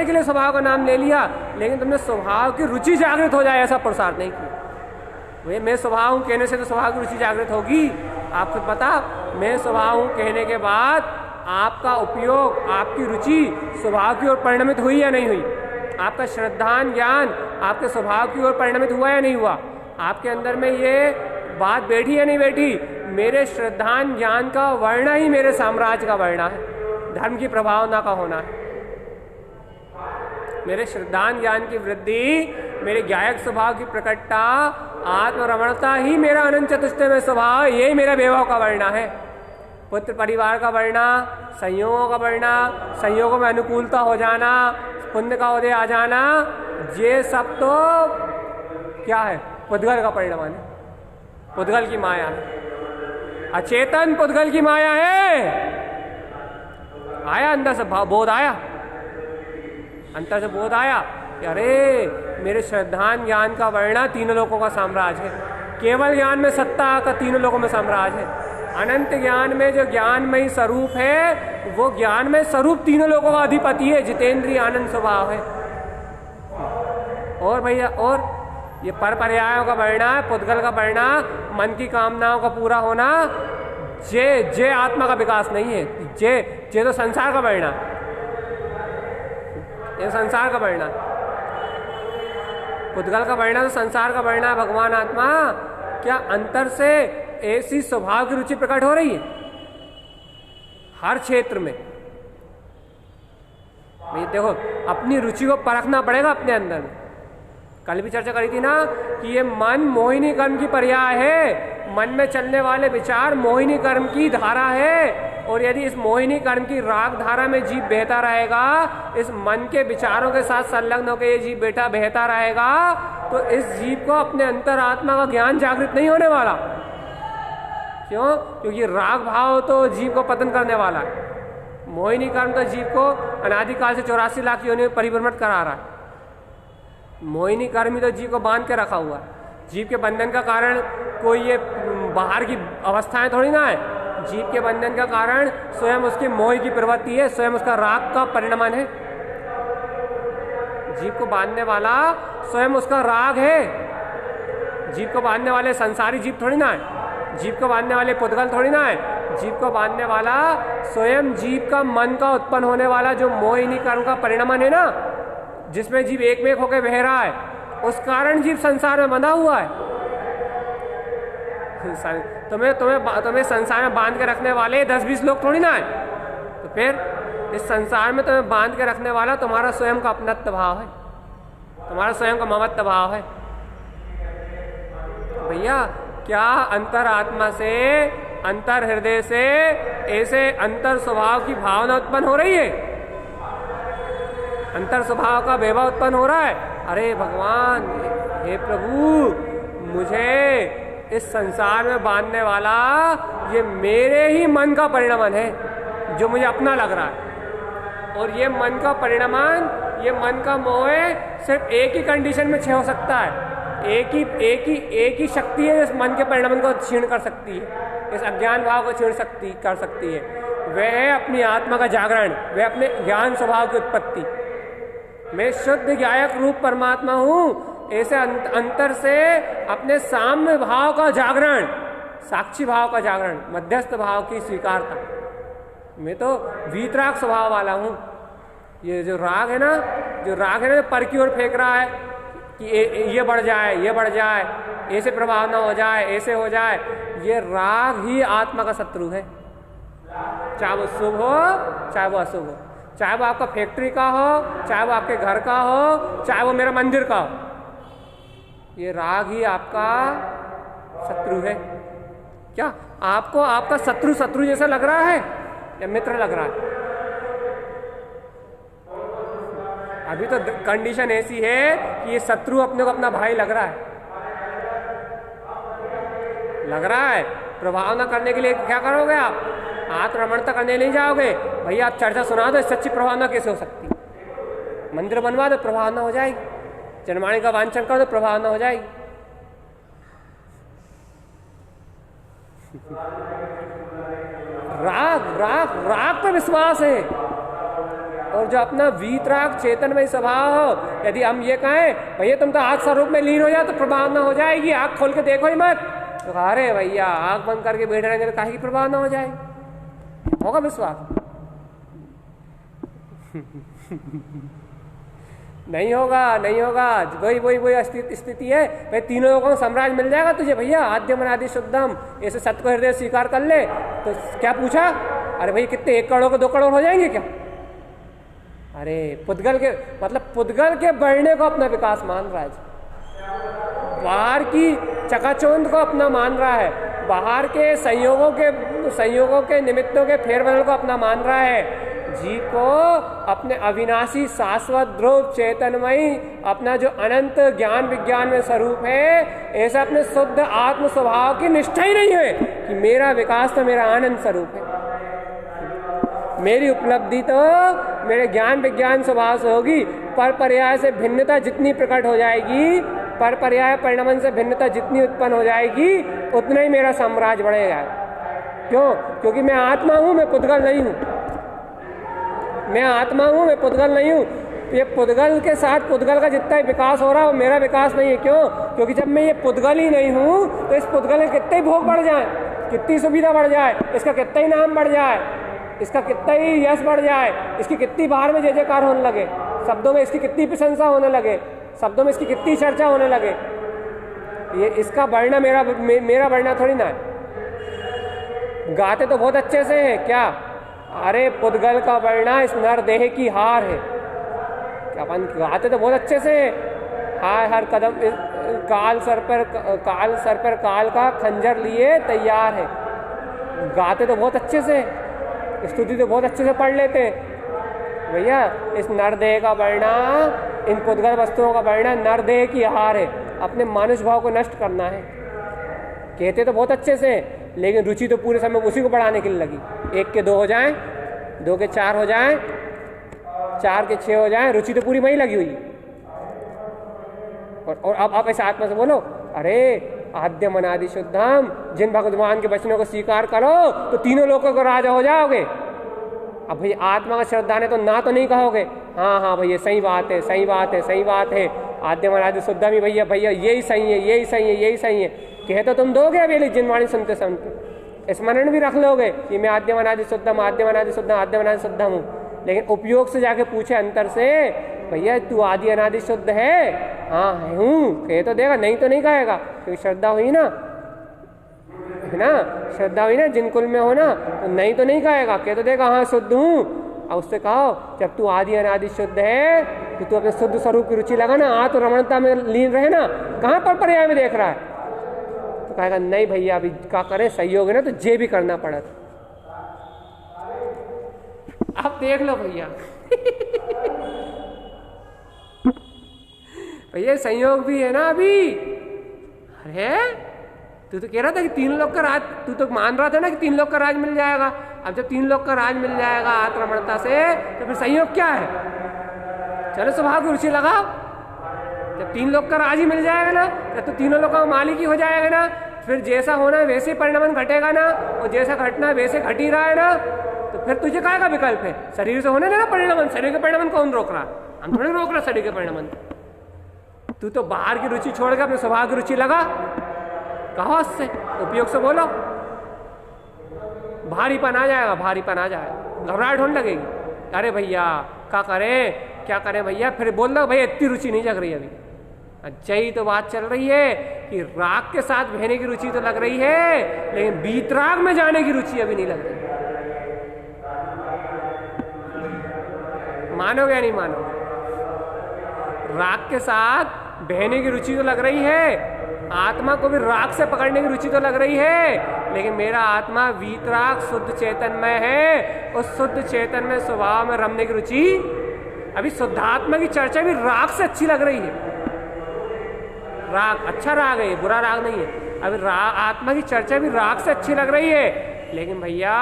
के लिए स्वभाव का नाम ले लिया, लेकिन तुमने स्वभाव की रुचि जागृत हो जाए ऐसा पुरुषार्थ नहीं किया। भैया मैं स्वभाव हूँ कहने से तो स्वभाव की रुचि जागृत होगी, आपको पता, मैं स्वभाव हूँ कहने के बाद आपका उपयोग, आपकी रुचि स्वभाव की ओर परिणमित हुई या नहीं हुई? आपका श्रद्धान ज्ञान आपके स्वभाव की ओर परिणमित हुआ या नहीं हुआ? आपके अंदर में ये बात बैठी या नहीं बैठी? मेरे श्रद्धान ज्ञान का वर्णा ही मेरे साम्राज्य का वर्णा है, धर्म की प्रभावना का होना है। मेरे श्रद्धान ज्ञान की वृद्धि, मेरे ज्ञायक स्वभाव की प्रकटता, आत्मरमणता ही मेरा अनंत चतुष्टय में स्वभाव, यही मेरा वैभव का वर्णा है। पुत्र परिवार का वर्णा, संयोगों का वर्णा, संयोगों में अनुकूलता हो जाना, पुण्य का उदय आ जाना, ये सब तो क्या है? पुद्गल का परिणाम है, पुद्गल की माया है, अचेतन पुद्गल की माया है। आया अंदर से बोध आया, अंतर से बोध आया कि अरे मेरे श्रद्धान ज्ञान का वर्णा तीनों लोगों का साम्राज्य है, केवल ज्ञान में सत्ता का तीनों लोगों में साम्राज्य है। अनंत ज्ञान में जो ज्ञानमयी स्वरूप है वो ज्ञानमय स्वरूप तीनों लोगों का अधिपति है, जितेंद्रिय आनंद स्वभाव है। और भैया और ये पर पर्यायों का बढ़ना, पुद्गल का बढ़ना, मन की कामनाओं का पूरा होना, जे आत्मा का विकास नहीं है। जे तो संसार का बढ़ना, ये संसार का बढ़ना। पुद्गल का बढ़ना तो संसार का बढ़ना। भगवान आत्मा क्या अंतर से ऐसी स्वभाव की रुचि प्रकट हो रही है हर क्षेत्र में। देखो अपनी रुचि को परखना पड़ेगा अपने अंदर में। कल भी चर्चा करी थी ना कि ये मन मोहिनी कर्म की पर्याय है। मन में चलने वाले विचार मोहिनी कर्म की धारा है, और यदि इस मोहिनी कर्म की राग धारा में जीव बहता रहेगा, इस मन के विचारों के साथ संलग्न होकर ये जीव बेटा बहता रहेगा, तो इस जीव को अपने अंतरात्मा का ज्ञान जागृत नहीं होने वाला। क्यों? क्योंकि राग भाव तो जीव को पतन करने वाला है। मोहिनी कर्म तो जीव को अनादिकाल से 84 लाख योनियों में परिभ्रमण करा रहा है। मोहिनी कर्म ही तो जीव को बांध के रखा हुआ है। जीव के बंधन का कारण कोई ये बाहर की अवस्थाएं थोड़ी ना है। जीव के बंधन का कारण स्वयं उसकी मोह की प्रवृत्ति है, स्वयं उसका राग का परिणमन है। जीव को बांधने वाला स्वयं उसका राग है। जीव को बांधने वाले संसारी जीव थोड़ी ना है। जीव को बांधने वाले पुद्गल थोड़ी ना है। जीव को बांधने वाला स्वयं जीव का मन का उत्पन्न होने वाला जो मोहिनी कर्म का परिणमन है ना, जिसमें जीव एक में होकर बह रहा है, उस कारण जीव संसार में बंधा हुआ है। तुम्हें संसार में बांध के रखने वाले 10-20 लोग थोड़ी ना है। तो फिर इस संसार में तुम्हें बांध के रखने वाला तुम्हारा स्वयं का अपनत्व भाव है, तुम्हारा स्वयं का ममत्व भाव है। भैया क्या अंतर आत्मा से, अंतर हृदय से ऐसे अंतर स्वभाव की भावना उत्पन्न हो रही है? अंतर स्वभाव का वैभव उत्पन्न हो रहा है। अरे भगवान, हे प्रभु, मुझे इस संसार में बांधने वाला ये मेरे ही मन का परिणमन है जो मुझे अपना लग रहा है। और ये मन का परिणमन, ये मन का मोह सिर्फ एक ही कंडीशन में क्षय हो सकता है। एक ही शक्ति है इस मन के परिणमन को क्षीण कर सकती है, इस अज्ञान भाव को क्षीण कर सकती है। वह है अपनी आत्मा का जागरण, वह अपने ज्ञान स्वभाव की उत्पत्ति। मैं शुद्ध ज्ञायक रूप परमात्मा हूँ। ऐसे अंतर से अपने साम्य भाव का जागरण, साक्षी भाव का जागरण, मध्यस्थ भाव की स्वीकारता। मैं तो वीतराग स्वभाव वाला हूँ। ये जो राग है ना, जो पर की ओर फेंक रहा है कि ये बढ़ जाए, ये बढ़ जाए, ऐसे प्रभाव ना हो जाए, ऐसे हो जाए, ये राग ही आत्मा का शत्रु है। चाहे वो शुभ हो चाहे वो अशुभ हो, चाहे वो आपका फैक्ट्री का हो, चाहे वो आपके घर का हो, चाहे वो मेरा मंदिर का हो, ये राग ही आपका शत्रु है। क्या आपको आपका शत्रु जैसा लग रहा है या मित्र लग रहा है? अभी तो कंडीशन ऐसी है कि ये शत्रु अपने को अपना भाई लग रहा है। प्रभाव न करने के लिए क्या करोगे आप? आत्मरमणता करने नहीं जाओगे। भैया आप चर्चा सुना दो, सच्ची प्रभावना कैसे हो सकती? मंदिर बनवा दो, प्रभावना हो जाएगी। जनवाणी का वांछन कर दो, प्रभावना हो जाएगी। राग पे विश्वास है। और जो अपना वीतराग चेतनमय स्वभाव हो, यदि हम ये कहें भैया तुम तो आग स्वरूप में लीन हो जाओ तो प्रभावना हो जाएगी, आग खोल के देखो ही मत, तो अरे भैया आग बंद करके बैठे रहेंगे तो काहे की प्रभावना हो जाएगी? होगा विश्वास? नहीं होगा। वही स्थिति है। भाई तीनों लोगों को साम्राज्य मिल जाएगा तुझे भैया, आद्यम अनादि शुद्धम, ऐसे सत्य को हृदय स्वीकार कर ले। तो क्या पूछा? अरे भाई कितने 1 करोड़ को 2 करोड़ हो जाएंगे क्या? अरे पुद्गल के बढ़ने को अपना विकास मान रहा है, बाहर की चकाचौंध को अपना मान रहा है, बाहर के संयोगों के निमित्तों के फेरबदल को अपना मान रहा है। जीव को अपने अविनाशी शाश्वत ध्रुव चेतनमयी अपना जो अनंत ज्ञान विज्ञान में स्वरूप है, ऐसा अपने शुद्ध आत्म स्वभाव की निष्ठा ही नहीं है कि मेरा विकास तो मेरा आनंद स्वरूप है, मेरी उपलब्धि तो मेरे ज्ञान विज्ञान स्वभाव से होगी। पर पर्याय से भिन्नता जितनी प्रकट हो जाएगी, पर पर्याय परिणमन से भिन्नता जितनी उत्पन्न हो जाएगी उतना ही मेरा साम्राज्य बढ़ेगा। क्यों? क्योंकि मैं आत्मा हूं, मैं पुद्गल नहीं हूं। मैं आत्मा हूं, मैं पुद्गल नहीं हूं। ये पुद्गल के साथ पुद्गल का जितना विकास हो रहा है वो मेरा विकास नहीं है। क्यों? क्योंकि जब मैं ये पुद्गल ही नहीं हूं तो इस पुद्गल के कितने ही भोग बढ़ जाए, कितनी सुविधा बढ़ जाए, इसका कितना ही नाम बढ़ जाए, इसका कितना ही यश बढ़ जाए, इसकी कितनी बाहर में जय जयकार होने लगे, शब्दों में इसकी कितनी प्रशंसा होने लगे, शब्दों में इसकी कितनी चर्चा होने लगे, ये इसका बढ़ना मेरा बढ़ना थोड़ी ना है। गाते तो बहुत अच्छे से हैं क्या? अरे पुद्गल का बढ़ना इस नर देह की हार है। क्या अपन गाते तो बहुत अच्छे से हाय हर कदम काल सर पर काल का खंजर लिए तैयार है। गाते तो बहुत अच्छे से, स्तुति तो बहुत अच्छे से पढ़ लेते भैया। इस नरदेह का बढ़ना, इन पुद्गल वस्तुओं का बढ़ना नरदेह की हार है। अपने मानुष भाव को नष्ट करना है। कहते तो बहुत अच्छे से, लेकिन रुचि तो पूरे समय उसी को बढ़ाने के लिए लगी। 1 के 2 हो जाएं, 2 के 4 हो जाएं, 4 के 6 हो जाएं, रुचि तो पूरी वही लगी हुई। और अब आप ऐसे आत्मा से बोलो, अरे आद्यम अनादि शुद्धम, जिन भगवान के वचनों को स्वीकार करो तो तीनों लोगों को राजा हो जाओगे। अब भैया आत्मा का श्रद्धा ने तो ना तो नहीं कहोगे, हाँ भैया सही बात है, सही बात है, सही बात है, आद्यम अनादि शुद्धम ही भैया यही सही है, यही सही है, यही सही है। कहे तो तुम दोगे अभी जिनवाणी सुनते सुनते, स्मरण भी रख लोगे कि मैं आद्यम अनादि शुद्धम, आद्यम अनादि शुद्धम, आद्यम अनादि शुद्धम हूँ। लेकिन उपयोग से जाके पूछे अंतर से, भैया तू आदि अनादि शुद्ध है? हाँ हूँ। कहे तो देगा, नहीं तो नहीं कहेगा, क्योंकि श्रद्धा हुई ना, है ना, श्रद्धा हुई ना, जिन कुल में हो ना, तो नहीं तो नहीं कहेगा, कहे तो देगा हाँ शुद्ध हूँ। और उससे कहो जब तू आदि अनादि शुद्ध है तो तू अपने शुद्ध स्वरूप की रुचि लगा ना, आत्म रमणता में लीन रहे ना, कहाँ पर पर्याय में देख रहा है? तो कहेगा नहीं भैया अभी क्या करें, सहयोग है ना तो जे भी करना पड़ा। अब देख लो भैया भैया संयोग भी है ना अभी। अरे तू तो कह रहा था कि 3 लोग का राज, तू तो मान रहा था ना कि 3 लोग का राज मिल जाएगा। अब जब 3 लोग का राज मिल जाएगा आत्मरमणता से, तो फिर संयोग क्या है? चलो स्वभाव की रुचि लगाओ। जब 3 लोग का राज ही मिल जाएगा ना, जब तो तीनों लोग का मालिक ही हो जाएगा ना, फिर जैसा होना है वैसे परिणाम घटेगा ना, और जैसा घटना है वैसे घट ही रहा है ना, तो फिर तुझे काहे का विकल्प है? शरीर से होने देना परिणाम। शरीर के परिणाम कौन रोक रहा? हम थोड़ी रोक रहा शरीर के परिणाम। तू तो बाहर की रुचि छोड़ के अपने स्वभाव की रुचि लगा। कहो उससे, उपयोग से बोलो, भारीपन आ जाएगा, भारीपन आ जाएगा, घबराहट होने लगेगी। अरे भैया क्या करें, क्या करें भैया? फिर बोल दो भैया इतनी रुचि नहीं जग रही अभी। अच्छा ही तो बात चल रही है कि राग के साथ बहने की रुचि तो लग रही है, लेकिन बीतराग में जाने की रुचि अभी नहीं लग रही। मानोगे या नहीं मानोगे? राग के साथ बहने की रुचि तो लग रही है, आत्मा को भी राग से पकड़ने की रुचि तो लग रही है, लेकिन मेरा आत्मा वीतराग शुद्ध चेतन में है। उस शुद्ध चेतन में स्वभाव में रमने की रुचि, अभी शुद्धात्मा की चर्चा भी राग से अच्छी लग रही है। राग अच्छा राग है, बुरा राग नहीं है। अभी आत्मा की चर्चा भी राग से अच्छी लग रही है, लेकिन भैया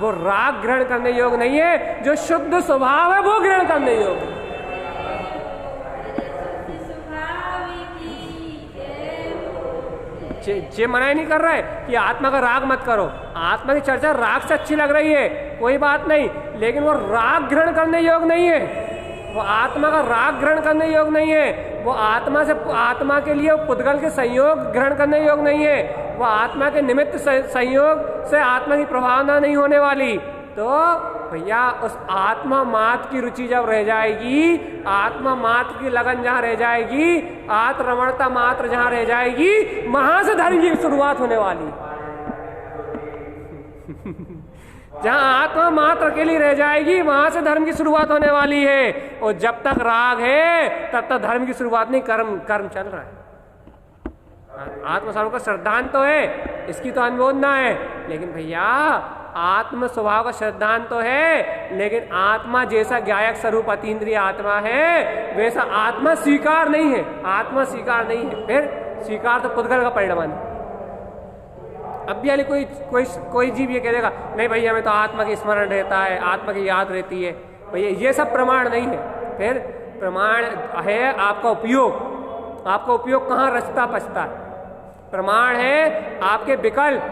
वो राग ग्रहण करने योग्य नहीं है। जो शुद्ध स्वभाव है वो ग्रहण करने योग्य है। जे मना ही नहीं कर रहा है कि आत्मा का राग मत करो। आत्मा की चर्चा राग से अच्छी लग रही है, कोई बात नहीं, लेकिन वो राग ग्रहण करने योग्य नहीं है। वो आत्मा का राग ग्रहण करने योग्य नहीं है। वो आत्मा से, आत्मा के लिए पुद्गल के संयोग ग्रहण करने योग्य नहीं है। वो आत्मा के निमित्त संयोग से आत्मा की प्रभावना नहीं होने वाली। तो भैया उस आत्मा मात्र की रुचि जब रह जाएगी, आत्मा मात्र की लगन जहाँ रह जाएगी, आत्मरमणता मात्र जहाँ रह जाएगी, वहां से धर्म की शुरुआत होने वाली। जहाँ आत्मा मात्र अकेली रह जाएगी, वहां से धर्म की शुरुआत होने वाली है। और जब तक राग है तब तक धर्म की शुरुआत नहीं, कर्म चल रहा है। आत्मस्वरूप का श्रद्धांत तो है, इसकी तो अनुमोदना है, लेकिन भैया आत्म स्वभाव का श्रद्धांत तो है, लेकिन आत्मा जैसा गायक स्वरूप अतीन्द्रिय आत्मा है वैसा आत्मा स्वीकार नहीं है। आत्मा स्वीकार नहीं है, फिर स्वीकार तो पुद्गल का परिणाम है। अब भी कोई जीव ये कह देगा नहीं भैया हमें तो आत्मा की स्मरण रहता है, आत्मा की याद रहती है। भैया ये सब प्रमाण नहीं है। फिर प्रमाण है आपका उपयोग। आपका उपयोग कहाँ रचता पचता है। प्रमाण है आपके विकल्प,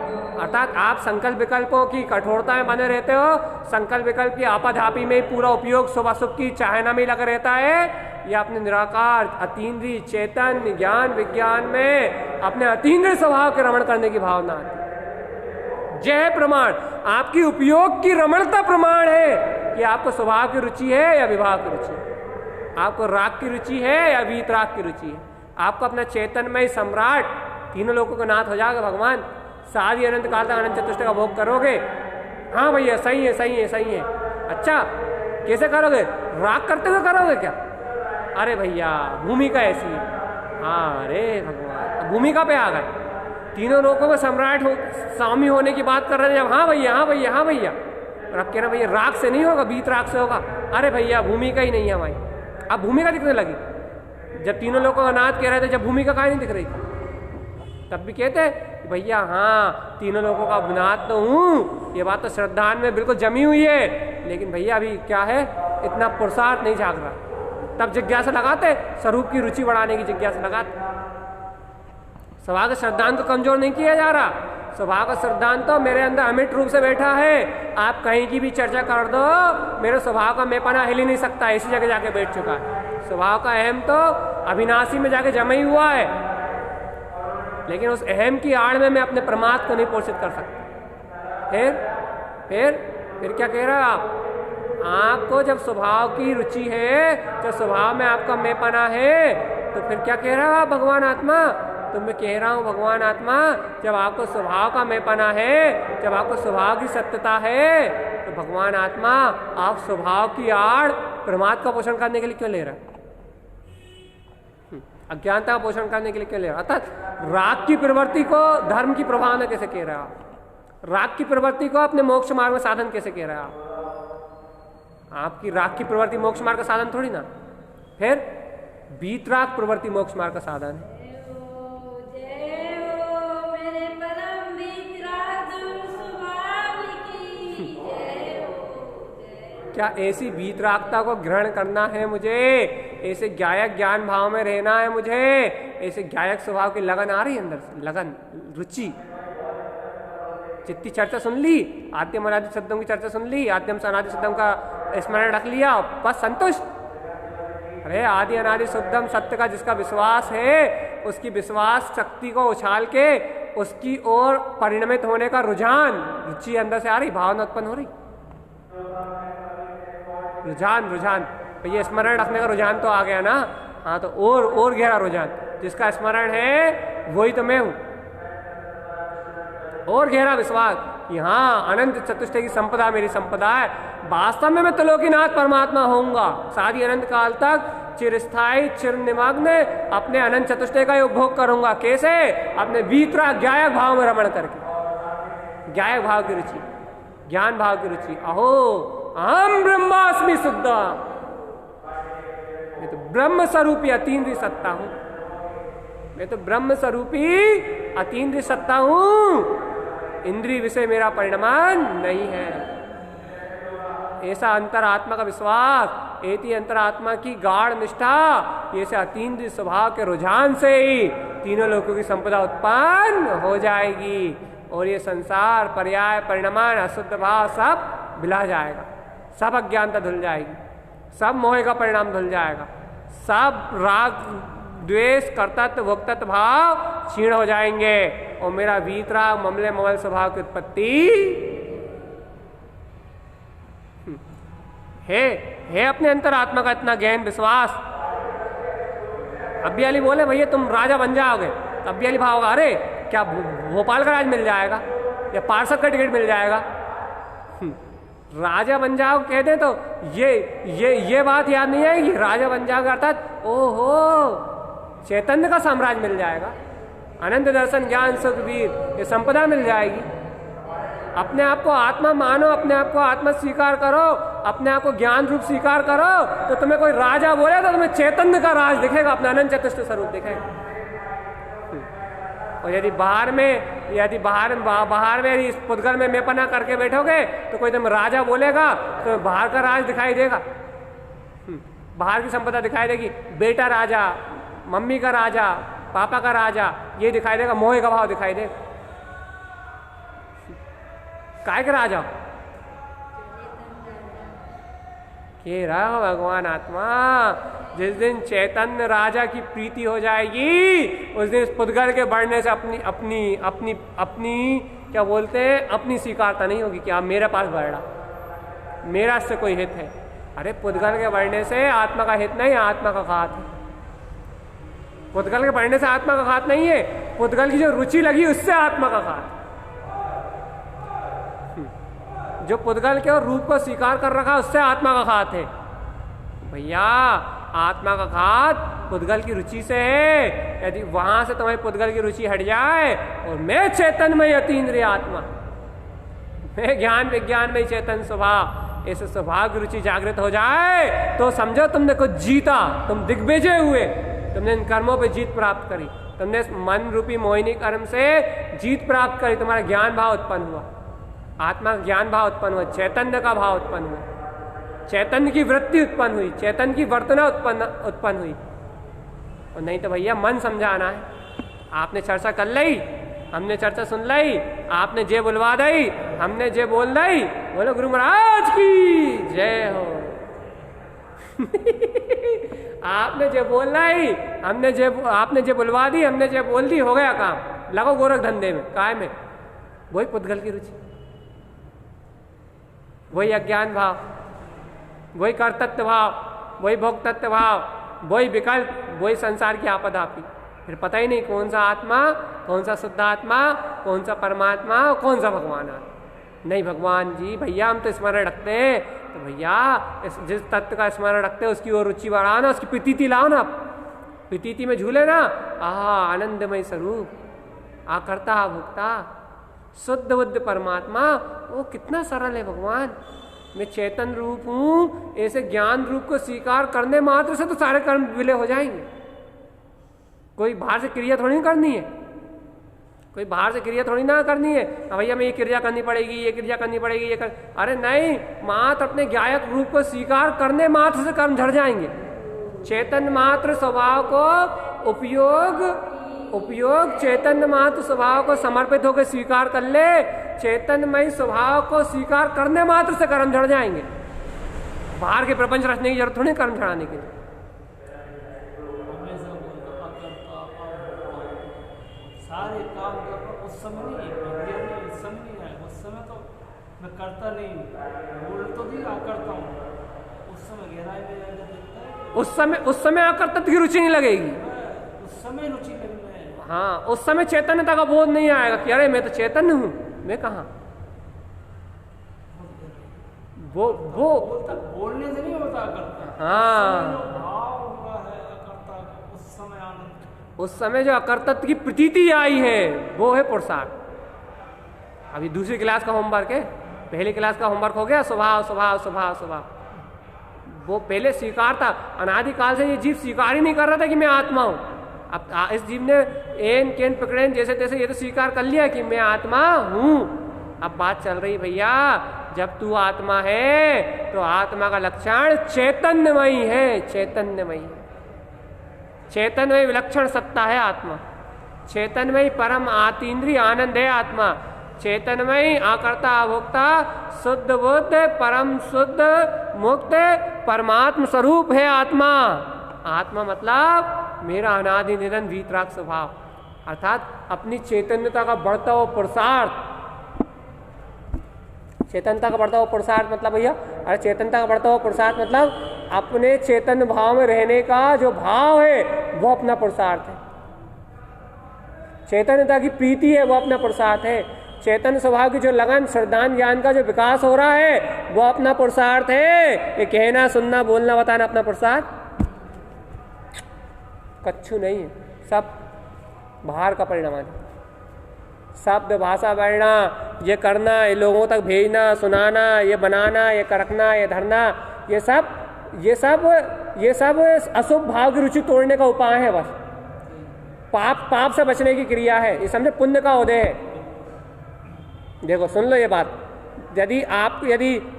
अर्थात आप संकल्प विकल्पों की कठोरता में बने रहते हो, संकल्प विकल्प की आपाधापी में पूरा उपयोग शुभ अशुभ की चाहना में लगा रहता है, या अपने निराकार अतीन्द्रिय चेतन ज्ञान विज्ञान में अपने अतीन्द्रिय स्वभाव के रमण करने की भावना आती है। जय प्रमाण आपकी उपयोग की रमणता प्रमाण है कि आपको स्वभाव की रुचि है या विभाव की रुचि है, आपको राग की रुचि है या वीतराग की रुचि है। आपको अपना चेतनमय सम्राट तीनों लोगों का नाथ हो जाएगा भगवान, सारी अनंत काल तक अनंत चतुष्टय का भोग करोगे। हाँ भैया सही है सही है सही है। अच्छा कैसे करोगे? राग करते हुए करोगे क्या? अरे भैया भूमिका ऐसी है। हाँ अरे भगवान भूमिका पे आ गए, तीनों लोगों में सम्राट हो स्वामी होने की बात कर रहे हैं जब। हाँ भैया हाँ भैया हाँ भैया, और अब कह रहे भैया राग से नहीं होगा, बीत राग से होगा। अरे भैया भूमिका ही नहीं है हमारी। अब भूमिका दिखने लगी जब तीनों लोगों का नाथ कह रहे थे, जब भूमिका काहे नहीं दिख रही थी तब भी कहते भैया हाँ तीनों लोगों का नाथ तो हूँ, ये बात तो श्रद्धान में बिल्कुल जमी हुई है, लेकिन भैया अभी क्या है इतना पुरुषार्थ नहीं झाँक रहा। तब जिज्ञासा लगाते, स्वरूप की रुचि बढ़ाने की जिज्ञासा लगाते। स्वभाव का श्रद्धांत तो कमजोर नहीं किया जा रहा, स्वभाव का श्रद्धांत तो मेरे अंदर अमिट रूप से बैठा है। आप कहीं की भी चर्चा कर दो, मेरे स्वभाव का मैंपना हिल ही नहीं सकता, इसी जगह जाके बैठ चुका है। स्वभाव का अहम तो अविनाशी में जाके जमा ही हुआ है, लेकिन उस अहम की आड़ में मैं अपने प्रमाद को नहीं पोषित कर सकता। फिर क्या कह रहे हो आप? आपको जब स्वभाव की रुचि है, जब स्वभाव में आपका मैंपना है, तो फिर क्या कह रहे हो आप भगवान आत्मा? तो मैं कह रहा हूँ भगवान आत्मा, जब आपको स्वभाव का मैंपना है, जब आपको स्वभाव की सत्यता है, तो भगवान आत्मा आप स्वभाव की आड़ प्रमाद का पोषण करने के लिए क्यों ले रहे हैं? अज्ञानता का पोषण करने के लिए क्यों ले रहा? अर्थात राग की प्रवृत्ति को धर्म की प्रभावना कैसे कह रहे हो आप? राग की प्रवृत्ति को अपने मोक्ष मार्ग में साधन कैसे कह रहे हो आप? आपकी राग की प्रवृत्ति मोक्ष मार्ग का साधन थोड़ी ना। फिर वीतराग प्रवृत्ति मोक्ष मार्ग का साधन है। क्या ऐसी वीतरागता को ग्रहण करना है मुझे? ऐसे गायक ज्ञान भाव में रहना है मुझे? ऐसे गायक स्वभाव की लगन आ रही है अंदर से, लगन रुचि? जितनी चर्चा सुन ली, आद्यम अनादि शब्दों की चर्चा सुन ली, आद्यम से अनादि शब्दों का स्मरण रख लिया, बस संतुष्ट। अरे आदि अनादि शुद्धम सत्य का जिसका विश्वास है, उसकी विश्वास शक्ति को उछाल के उसकी ओर परिणमित होने का रुझान, रुचि अंदर से आ रही, भावना उत्पन्न हो रही। रुझान तो ये स्मरण रखने का रुझान तो आ गया ना। हाँ तो और गहरा रुझान, जिसका स्मरण है वही तो मैं हूं। और गहरा विश्वास कि हाँ अनंत चतुष्टय की संपदा मेरी संपदा है, वास्तव में मैं त्रिलोकीनाथ परमात्मा होऊंगा सारी अनंत काल तक, चिरस्थायी चिर निमग्न अपने अनंत चतुष्टय का उपभोग करूंगा। कैसे? अपने वीतराग गायक भाव में रमण करके, गायक भाव की रुचि, ज्ञान भाव की रुचि। अहो अहम ब्रह्मास्मि शुद्धा, मैं तो ब्रह्म स्वरूपी अतीन्द्रिय सत्ता हूं, मैं तो ब्रह्म स्वरूपी अतीन्द्रिय सत्ता हूं, इंद्रिय विषय मेरा परिणाम नहीं है। ऐसा अंतरात्मा का विश्वास, ऐसी अंतरात्मा की गाढ़ निष्ठा, ऐसे अतीन्द्रिय स्वभाव के रुझान से ही तीनों लोगों की संपदा उत्पन्न हो जाएगी, और ये संसार पर्याय परिणामान अशुद्ध भाव सब बिला जाएगा, सब अज्ञानता धुल जाएगी, सब मोह का परिणाम धुल जाएगा, सब राग द्वेष कर्तत्व भोक्तत्व भाव क्षीण हो जाएंगे, और मेरा वीतराग ममले ममल स्वभाव की उत्पत्ति है अपने अंतरात्मा का इतना गहन विश्वास। अभी वाली बोले भैया तुम राजा बन जाओगे, अभी वाली भाव होगा अरे क्या भोपाल का राज मिल जाएगा या पार्षद का टिकट मिल जाएगा? राजा बन जाओ कह दे तो ये बात याद नहीं आएगी। राजा बन जाओगे अर्थात ओहो चैतन्य का साम्राज्य मिल जाएगा, अनंत दर्शन ज्ञान सुख वीर ये संपदा मिल जाएगी। अपने आप को आत्मा मानो, अपने आप को आत्मा स्वीकार करो, अपने आप को ज्ञान रूप स्वीकार करो, तो तुम्हें कोई राजा बोले तो तुम्हें चैतन्य का राज दिखेगा, अपना अनंत चतुष्ट स्वरूप दिखेगा। और यदि बाहर में यदि इस पुद्गल में मेपना करके बैठोगे तो कोई तुम राजा बोलेगा तो बाहर का राज दिखाई देगा, बाहर की संपदा दिखाई देगी। बेटा राजा, मम्मी का राजा, पापा का राजा, ये दिखाई देगा, मोह का भाव दिखाई देगा। काय का राजा के रहा भगवान आत्मा। जिस दिन चैतन्य राजा की प्रीति हो जाएगी, उस दिन इस पुद्गल के बढ़ने से अपनी अपनी अपनी अपनी क्या बोलते हैं, अपनी स्वीकारता नहीं होगी कि आप मेरे पास बढ़ रहा, मेरा इससे कोई हित है। अरे पुद्गल के बढ़ने से आत्मा का हित नहीं, आत्मा का घात है। पुद्गल के बढ़ने से आत्मा का घात नहीं है, पुद्गल की जो रुचि लगी उससे आत्मा का घात। जो पुद्गल के और रूप को स्वीकार कर रखा उससे आत्मा का घात है। भैया आत्मा का घात पुद्गल की रुचि से है। यदि वहां से तुम्हारी पुद्गल की रुचि हट जाए और मैं चैतन्यमय अतीन्द्रिय आत्मा, मैं ज्ञान विज्ञान में चेतन स्वभाव, इस स्वभाव की रुचि जागृत हो जाए तो समझो तुमने कुछ जीता, तुम दिग्विजय हुए, तुमने इन कर्मों पे जीत प्राप्त करी, तुमने इस मन रूपी मोहिनी कर्म से जीत प्राप्त करी, तुम्हारा ज्ञान भाव उत्पन्न हुआ, आत्मा का ज्ञान भाव उत्पन्न हुआ, चैतन्य का भाव उत्पन्न हुआ, चैतन्य की वृत्ति उत्पन्न हुई, चैतन्य की वर्तना उत्पन्न हुई। और नहीं तो भैया मन समझाना है। आपने चर्चा कर ली, हमने चर्चा सुन ली, आपने जे बुलवा दी, हमने जे बोल दी, बोलो गुरु महाराज की जय हो। आपने जे बोल ली, आपने जे बुलवा दी, हमने जे बोल दी, हो गया काम। लगो गोरख धंधे में, काय में, वही पुद्गल की रुचि, वही अज्ञान भाव, वही कर्तृत्व भाव, वही भोक्तृत्व भाव, वही विकल्प, वही संसार की आपदा आपी। फिर पता ही नहीं कौन सा आत्मा, कौन सा शुद्ध आत्मा, कौन सा परमात्मा और कौन सा भगवान आत्मा। नहीं भगवान जी भैया हम तो स्मरण रखते हैं, तो भैया जिस तत्व का स्मरण रखते हैं उसकी ओर रुचि बढ़ाओ ना, उसकी प्रतीति लाओ ना, प्रतीति में झूले ना। आहा आनंदमय स्वरूप, आकर्ता भोक्ता, शुद्ध बुद्ध परमात्मा, वो कितना सरल है भगवान। मैं चेतन रूप हूं, ऐसे ज्ञान रूप को स्वीकार करने मात्र से तो सारे कर्म विलय हो जाएंगे। कोई बाहर से क्रिया थोड़ी ना करनी है, कोई बाहर से क्रिया थोड़ी ना करनी है, भैया मैं ये क्रिया करनी पड़ेगी, ये क्रिया करनी पड़ेगी, ये कर, अरे नहीं, मात्र अपने गायक रूप को स्वीकार करने मात्र से कर्म झड़ जाएंगे। चेतन मात्र स्वभाव को उपयोग चैतन्य मात्र स्वभाव को समर्पित होकर स्वीकार कर ले, चैतन्यमय स्वभाव को स्वीकार करने मात्र से कर्म झड़ जाएंगे। बाहर के प्रपंच रचने की जरूरत थोड़ी कर्म झड़ाने के लिए। सारे काम उस समय नहीं, इस समय नहीं है, उस समय तो मैं करता नहीं, बोल तो दिया करता हूँ, उस समय गहराई में उस समय आकर्तव्य की रुचि नहीं लगेगी, उस समय रुचि लगेगी। हाँ उस समय चैतन्यता का बोध नहीं आएगा कि अरे मैं तो चैतन्य हूं, मैं कहा वो बोलने से नहीं होता करता। हाँ भाव हुआ है करता, उस समय आनंद, उस समय जो अकर्तत्व की प्रतीति आई है वो है पुरुषार्थ। अभी दूसरी क्लास का होमवर्क है, पहली क्लास का होमवर्क हो गया स्वभाव स्वभाव स्वभाव स्वभाव। वो पहले स्वीकार था, अनादिकाल से ये जीव स्वीकार ही नहीं कर रहा था कि मैं आत्मा हूं। अब इस जीव ने एन केन पकड़ेन जैसे तैसे ये तो स्वीकार कर लिया कि मैं आत्मा हूं। अब बात चल रही भैया, जब तू आत्मा है तो आत्मा का लक्षण चैतन्यमयी है, चैतन्यमयी है, चैतन्यमयी विलक्षण सत्ता है आत्मा, चैतन्यमयी परम आतीन्द्रिय आनंद है आत्मा, चैतन्यमयी आकर्ता अभोक्ता शुद्ध बुद्ध परम शुद्ध मुक्त परमात्म स्वरूप है आत्मा। आत्मा मतलब मेरा अनादि निरंतर वीतराग स्वभाव, अर्थात अपनी चैतन्यता का बढ़ता हुआ पुरुषार्थ। चैतन्यता का बढ़ता हुआ पुरुषार्थ मतलब भैया, अरे चैतन्यता का बढ़ता हुआ पुरुषार्थ मतलब अपने चैतन्य भाव में रहने का जो भाव है वो अपना पुरुषार्थ है। चैतन्यता की प्रीति है वो अपना पुरुषार्थ है। चैतन्य स्वभाव की जो लगन श्रद्धान ज्ञान का जो विकास हो रहा है वो अपना पुरुषार्थ है। ये कहना सुनना बोलना बताना अपना पुरुषार्थ कच्छू नहीं है, सब बाहर का परिणाम है। शब्द भाषा बढ़ना, ये करना, ये लोगों तक भेजना सुनाना, ये बनाना, ये करना, ये धरना, ये सब अशुभ भाव की रुचि तोड़ने का उपाय है। बस पाप से बचने की क्रिया है, ये समझे पुण्य का उदय है। देखो सुन लो ये बात, यदि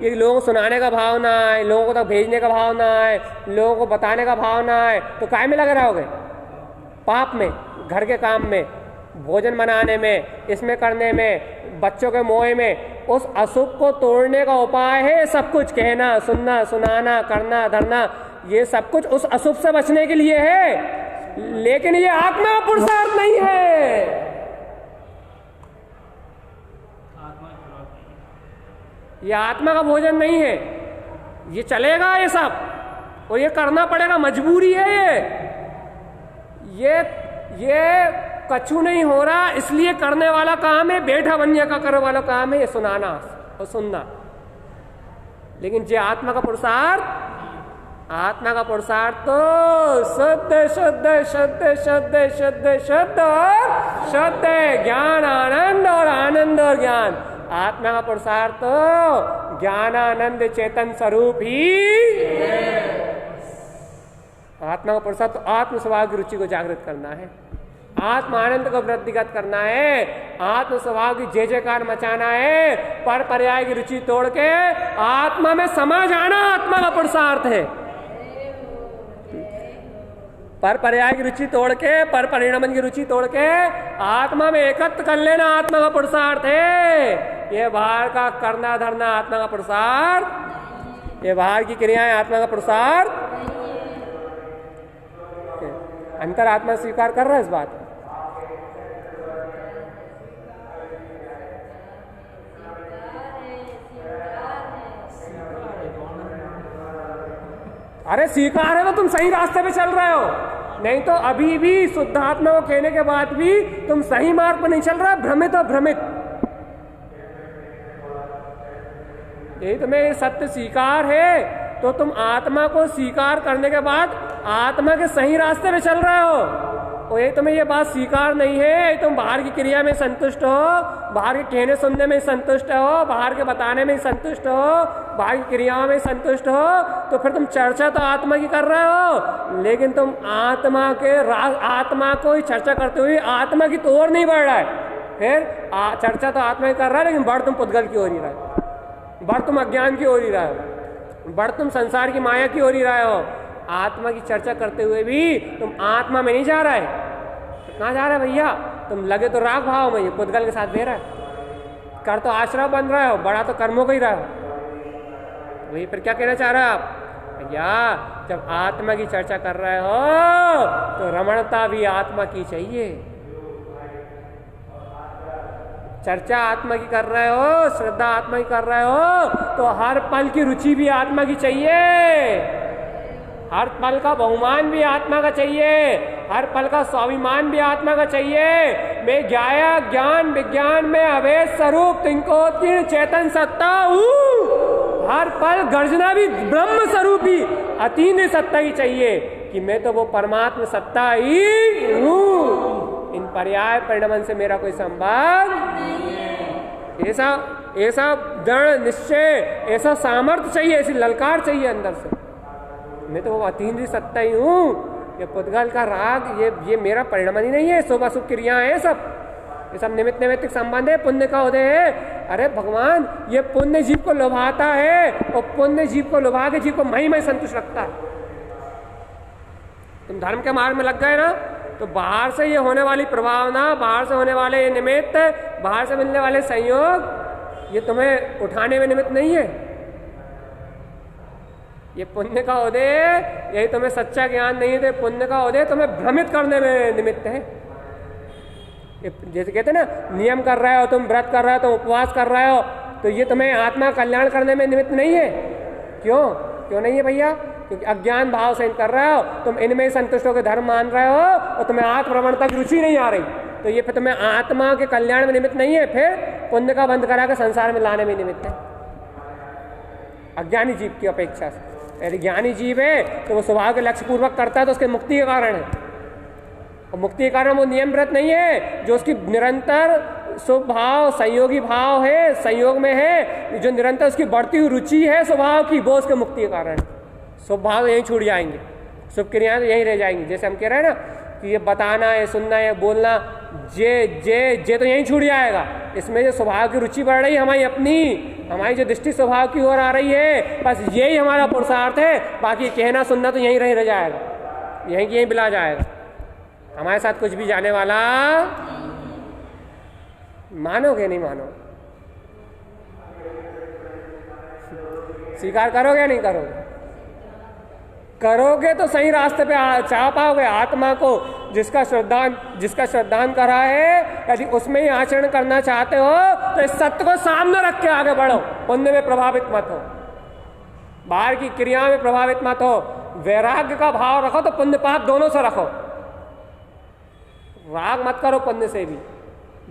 ये लोगों को सुनाने का भाव ना आए, लोगों को तक भेजने का भाव ना आए, लोगों को बताने का भाव ना आए तो काय में लगे रहोगे? पाप में, घर के काम में, भोजन बनाने में, इसमें करने में, बच्चों के मोह में, उस अशुभ को तोड़ने का उपाय है सब कुछ। कहना, सुनना, सुनाना, करना, धरना, ये सब कुछ उस अशुभ से बचने के लिए है। लेकिन ये आत्मा का पुरुषार्थ नहीं है, ये आत्मा का भोजन नहीं है। ये चलेगा ये सब, और ये करना पड़ेगा, मजबूरी है। ये कछु नहीं हो रहा इसलिए करने वाला काम है, बैठा बनने का करने वाला काम है ये सुनाना और सुनना। लेकिन जो आत्मा का पुरुषार्थ, आत्मा का पुरुषार्थ तो शुद्ध शुद्ध शुद्ध शुद्ध शुद्ध शुद्ध और शुद्ध ज्ञान आनंद और आनंद और ज्ञान। आत्मा का पुरुषार्थ तो ज्ञान आनंद चेतन स्वरूप ही। आत्मा का पुरुषार्थ तो आत्म स्वभाव की रुचि को जागृत करना है, आत्म आनंद को वृद्धिगत करना है, आत्म स्वभाव की जय जयकार मचाना है, पर पर्याय की रुचि तोड़ के आत्मा में समा जाना आत्मा का पुरुषार्थ है। पर पर्याय की रुचि तोड़ के, पर परिणाम की रुचि तोड़ के आत्मा में एकत्र कर लेना आत्मा का पुरुषार्थ है। ये बाहर का करना धरना आत्मा का पुरुषार्थ, ये बाहर की क्रियाएं आत्मा का पुरुषार्थ। अंतर आत्मा स्वीकार कर रहा है इस बात को। अरे स्वीकार है तो तुम सही रास्ते पे चल रहे हो, नहीं तो अभी भी शुद्ध आत्मा को कहने के बाद भी तुम सही मार्ग पर नहीं चल रहा, भ्रमित और भ्रमित। यही तुम्हें सत्य स्वीकार है तो तुम आत्मा को स्वीकार करने के बाद आत्मा के सही रास्ते पे चल रहे हो। और ये तुम्हें ये बात स्वीकार नहीं है, तुम बाहर की क्रिया में संतुष्ट हो, बाहर के कहने सुनने में संतुष्ट हो, बाहर के बताने में संतुष्ट हो, बाहर की क्रियाओं में संतुष्ट हो, तो फिर तुम चर्चा तो आत्मा की कर रहे हो, लेकिन तुम आत्मा को ही चर्चा करते हुए आत्मा की तो ओर नहीं बढ़ रहा है। फिर चर्चा तो आत्मा की कर रहा है, लेकिन बढ़ तुम पुद्गल की ओर ही रहे हो, बढ़ तुम अज्ञान की ओर ही रहे हो, बढ़ तुम संसार की माया की ओर ही रहे हो। आत्मा की चर्चा करते हुए भी तुम आत्मा में नहीं जा रहा है, तो कहाँ जा रहा है भैया? तुम लगे तो राग भाव में, ये पुद्गल के साथ दे रहा है, कर तो आश्रय बन रहे हो, बड़ा तो कर्मों का ही रहा हो। वही फिर क्या कहना चाह रहे हो आप भैया? जब आत्मा की चर्चा कर रहे हो तो रमणता भी आत्मा की चाहिए। चर्चा आत्मा की कर रहे हो, श्रद्धा आत्मा की कर रहे हो, तो हर पल की रुचि भी आत्मा की चाहिए, हर पल का बहुमान भी आत्मा का चाहिए, हर पल का स्वाभिमान भी आत्मा का चाहिए। मैं ज्ञाया ज्ञान विज्ञान में अवैध स्वरूप तिंकोत्कीर्ण चेतन सत्ता हूँ। हर पल गर्जना भी ब्रह्म स्वरूप ही अतीन्द्रिय सत्ता ही चाहिए कि मैं तो वो परमात्मा सत्ता ही हूँ। इन पर्याय परिणमन से मेरा कोई संबंध नहीं। ऐसा दृढ़ निश्चय, ऐसा सामर्थ्य चाहिए, ऐसी ललकार चाहिए अंदर से, मैं तो वो अतीन्द्रिय सत्ता ही हूँ। ये पुद्गल का राग ये मेरा परिणाम ही नहीं है, शुभ अशुभ क्रियाएं हैं सब, ये सब निमित्त नैमित्तिक संबंध है, पुण्य का उदय है। अरे भगवान, ये पुण्य जीव को लुभाता है और पुण्य जीव को लुभा के जीव को मही संतुष्ट रखता है। तुम धर्म के मार्ग में लग गए ना, तो बाहर से ये होने वाली प्रभावना, बाहर से होने वाले ये निमित्त, बाहर से मिलने वाले संयोग, ये तुम्हें उठाने में निमित्त नहीं है। ये पुण्य का उदय, यही तुम्हें सच्चा ज्ञान नहीं है, पुण्य का उदय तुम्हें भ्रमित करने में निमित्त है। जैसे कहते हैं ना, नियम कर रहे हो तुम, व्रत कर रहे हो तुम, उपवास कर रहे हो, तो ये तुम्हें आत्मा कल्याण करने में निमित्त नहीं है। क्यों नहीं है भैया? क्योंकि अज्ञान भाव से कर रहे हो तुम, इनमें संतुष्ट होकर धर्म मान रहे हो और तुम्हें आत्मप्रवणता की रुचि नहीं आ रही, तो ये फिर तुम्हें आत्मा के कल्याण में निमित्त नहीं है, फिर पुण्य का बंद करा के संसार में लाने में निमित्त है, अज्ञानी जीव की अपेक्षा से। यदि ज्ञानी जीव है तो वो स्वभाव के लक्ष्य पूर्वक करता है, तो उसके मुक्ति के कारण है। और मुक्ति के कारण वो नियम व्रत नहीं है, जो उसकी निरंतर शुभ भाव, संयोगी भाव है, संयोग में है, जो निरंतर उसकी बढ़ती हुई रुचि है स्वभाव की, वो उसके मुक्ति के कारण है। शुभ भाव यहीं छूट जाएंगे, शुभ क्रियाएं तो यहीं रह जाएंगी। जैसे हम कह रहे हैं ना कि ये बताना है, सुनना है, बोलना, जे तो यहीं छूट जाएगा। इसमें जो स्वभाव की रुचि बढ़ रही है हमारी अपनी, हमारी जो दृष्टि स्वभाव की ओर आ रही है, बस यही हमारा पुरुषार्थ है। बाकी कहना सुनना तो यहीं रह जाएगा, यहीं की यहीं बिला जाएगा। हमारे साथ कुछ भी जाने वाला, मानोगे नहीं मानो, स्वीकार करोगे या नहीं करोगे? करोगे तो सही रास्ते पे चाह पाओगे। आत्मा को जिसका श्रद्धान करा है, यदि उसमें ही आचरण करना चाहते हो तो इस सत्य को सामने रख के आगे बढ़ो। पुण्य में प्रभावित मत हो, बाहर की क्रिया में प्रभावित मत हो। वैराग्य का भाव रखो तो पुण्य पाप दोनों से रखो। राग मत करो पुण्य से भी,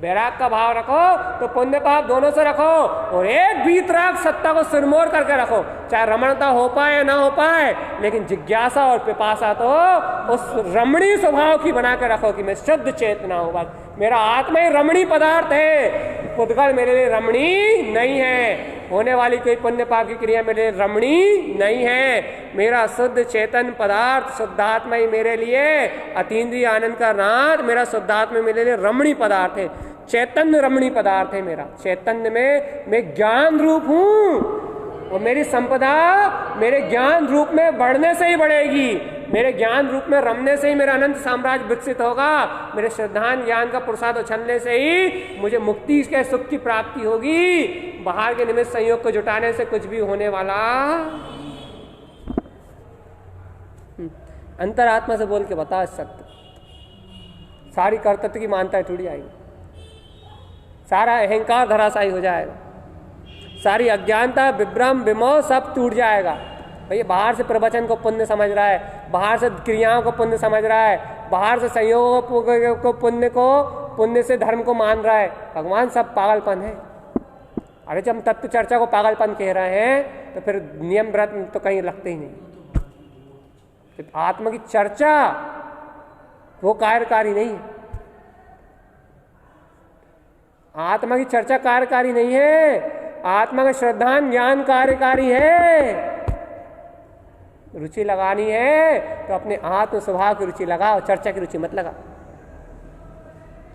वैराग का भाव रखो तो पुण्य पाप दोनों से रखो। और एक वीतराग सत्ता को सिरमौर करके रखो, चाहे रमणता हो पाए या ना हो पाए, लेकिन जिज्ञासा और पिपासा तो उस रमणीय स्वभाव की बना के रखो कि मैं शुद्ध चेतना हूं। बस मेरा आत्मा ही रमणीय पदार्थ है, पुद्गल मेरे लिए रमणीय नहीं है। होने वाली कोई पुण्य पाप की क्रिया मेरे लिए रमणीय नहीं है। मेरा शुद्ध चेतन पदार्थ शुद्धात्मा ही मेरे लिए अतीन्द्रिय आनंद का नाथ, मेरा शुद्धात्मा मेरे लिए रमणीय पदार्थ है, चैतन्य रमणीय पदार्थ है। मेरा चैतन्य में मैं ज्ञान रूप हूं और मेरी संपदा मेरे ज्ञान रूप में बढ़ने से ही बढ़ेगी। मेरे ज्ञान रूप में रमने से ही मेरा अनंत साम्राज्य विकसित होगा। मेरे श्रद्धान ज्ञान का प्रसाद उछलने से ही मुझे मुक्ति के सुख की प्राप्ति होगी। बाहर के निमित्त संयोग को जुटाने से कुछ भी होने वाला। अंतरात्मा से बोल के बता सकते, सारी कर्तव्य की मानता टूट जाएगी, सारा अहंकार धराशायी हो जाएगा, सारी अज्ञानता विभ्रम विमोह सब टूट जाएगा। भैया बाहर से प्रवचन को पुण्य समझ रहा है, बाहर से क्रियाओं को पुण्य समझ रहा है, बाहर से संयोग को पुण्य से धर्म को मान रहा है। भगवान सब पागलपन है। अरे जब हम तत्व चर्चा को पागलपन कह रहे हैं तो फिर नियम व्रत तो कहीं लगते ही नहीं। आत्मा की चर्चा वो कार्यकारी नहीं है, आत्मा की चर्चा कार्यकारी नहीं है। आत्मा का श्रद्धान ज्ञान कार्यकारी है। रुचि लगानी है तो अपने आत्म स्वभाव की रुचि लगाओ, चर्चा की रुचि मत लगा।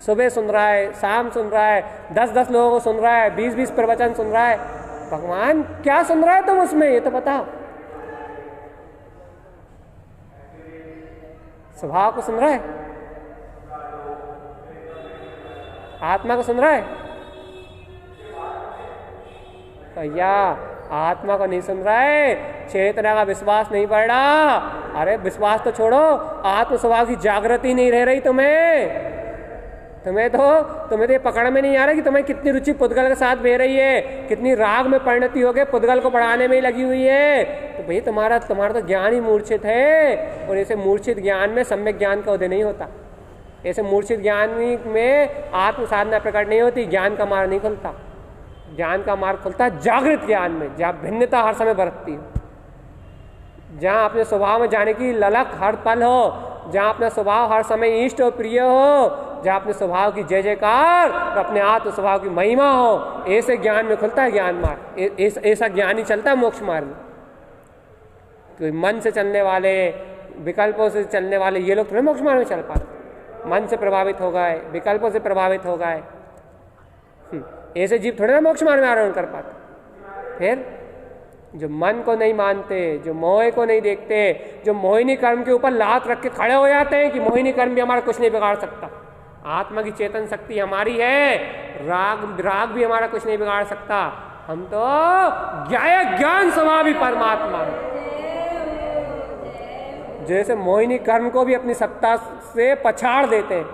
सुबह सुन रहा है, शाम सुन रहा है, 10-10 लोगों को सुन रहा है, 20-20 प्रवचन सुन रहा है, भगवान क्या सुन रहा है तुम उसमें, ये तो बताओ। स्वभाव को सुन रहा है, आत्मा को सुन रहा है? भैया आत्मा को नहीं सुन रहा है, चेतना का विश्वास नहीं बढ़ रहा। अरे विश्वास तो छोड़ो, आत्म स्वभाव की जागृति नहीं रह रही तुम्हें तो ये पकड़ में नहीं आ रहा कि तुम्हें कितनी रुचि पुद्गल के साथ बह रही है, कितनी राग में परिणति हो गई, पुद्गल को बढ़ाने में ही लगी हुई है। तो भैया तुम्हारा तो ज्ञान ही मूर्छित है। और ऐसे मूर्छित ज्ञान में सम्यक ज्ञान का उदय नहीं होता। ऐसे मूर्छित ज्ञान में आत्म साधना प्रकट नहीं होती, ज्ञान का मार्ग नहीं खुलता। ज्ञान का मार्ग खुलता है जागृत ज्ञान में, जहाँ भिन्नता हर समय बरतती हो, जहाँ अपने स्वभाव में जाने की ललक हर पल हो, जहाँ अपना स्वभाव हर समय इष्ट और प्रिय हो, जहाँ अपने स्वभाव की जय जयकार और अपने आत्म स्वभाव की महिमा हो। ऐसे ज्ञान में खुलता है ज्ञान मार्ग। ऐसा ज्ञान ही चलता है मोक्ष मार्ग में। तो मन से चलने वाले, विकल्पों से चलने वाले ये लोग थोड़े मोक्ष मार्ग में चल पाते। मन से प्रभावित हो गए, विकल्पों से प्रभावित हो गए, ऐसे जीव थोड़े ना मोक्ष मार्ग में आरोहण कर पाते। फिर जो मन को नहीं मानते, जो मोह को नहीं देखते, जो मोहिनी कर्म के ऊपर लात रख के खड़े हो जाते हैं कि मोहिनी कर्म भी हमारा कुछ नहीं बिगाड़ सकता, आत्मा की चेतन शक्ति हमारी है, राग भी हमारा कुछ नहीं बिगाड़ सकता, हम तो ज्ञान स्वभावी परमात्मा है। जैसे मोहिनी कर्म को भी अपनी सत्ता से पछाड़ देते हैं,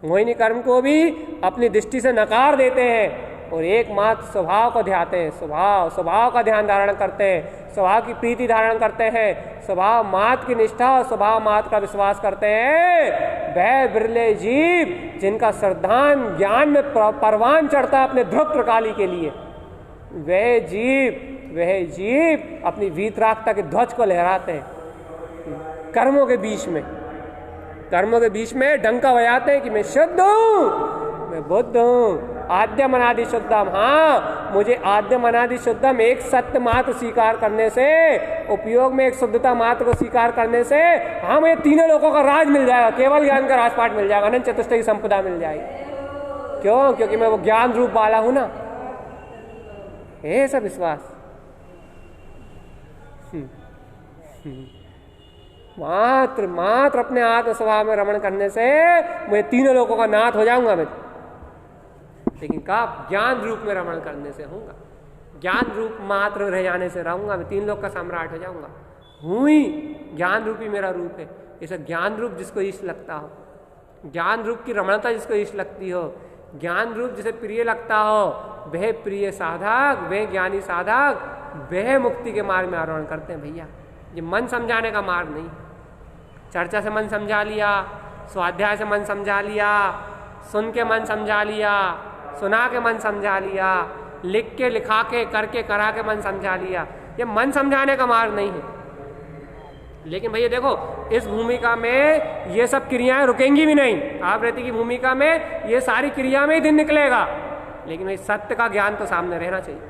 मोहिनी कर्म को भी अपनी दृष्टि से नकार देते हैं और एकमात्र स्वभाव को ध्याते हैं, स्वभाव का ध्यान धारण करते हैं, स्वभाव की प्रीति धारण करते हैं, स्वभाव मात्र की निष्ठा और स्वभाव मात्र का विश्वास करते हैं। वह बिरले जीव जिनका श्रद्धान ज्ञान में परवान चढ़ता अपने ध्रुव प्रकाली के लिए, वह जीव अपनी वीतरागता के ध्वज को लहराते हैं। कर्मों के बीच में डंका बजाते हैं कि मैं शुद्ध हूँ, मैं बुद्ध हूँ, आद्यम अनादि शुद्धम। हाँ, मुझे आद्यम अनादि शुद्धम एक सत्य मात्र स्वीकार करने से, उपयोग में एक शुद्धता मात्र को स्वीकार करने से, हाँ मुझे तीनों लोगों का राज मिल जाएगा, केवल ज्ञान का राजपाट मिल जाएगा, अनंत चतुष्टय की संपदा मिल जाएगी। क्यों? क्योंकि मैं वो ज्ञान रूप वाला हूं ना। ऐसा विश्वास मात्र मात्र अपने आत्म स्वभाव में रमण करने से मैं तीनों लोगों का नाथ हो जाऊंगा मैं। लेकिन कब? ज्ञान रूप में रमण करने से होऊंगा, ज्ञान रूप मात्र रह जाने से रहूंगा मैं, तीन लोग का सम्राट हो जाऊंगा। हूं ही ज्ञान रूपी मेरा रूप है। ऐसा ज्ञान रूप जिसको इष्ट लगता हो, ज्ञान रूप की रमणता जिसको इष्ट लगती हो, ज्ञान रूप जिसे प्रिय लगता हो, वह प्रिय साधक, वह ज्ञानी साधक, वह मुक्ति के मार्ग में आरोहण करते हैं भैया। ये मन समझाने का मार्ग नहीं। चर्चा से मन समझा लिया, स्वाध्याय से मन समझा लिया, सुन के मन समझा लिया, सुना के मन समझा लिया, लिख के लिखा के करके करा के मन समझा लिया, ये मन समझाने का मार्ग नहीं है। लेकिन भैया देखो, इस भूमिका में ये सब क्रियाएं रुकेंगी भी नहीं। आप रहती की भूमिका में ये सारी क्रिया में ही दिन निकलेगा, लेकिन भाई सत्य का ज्ञान तो सामने रहना चाहिए।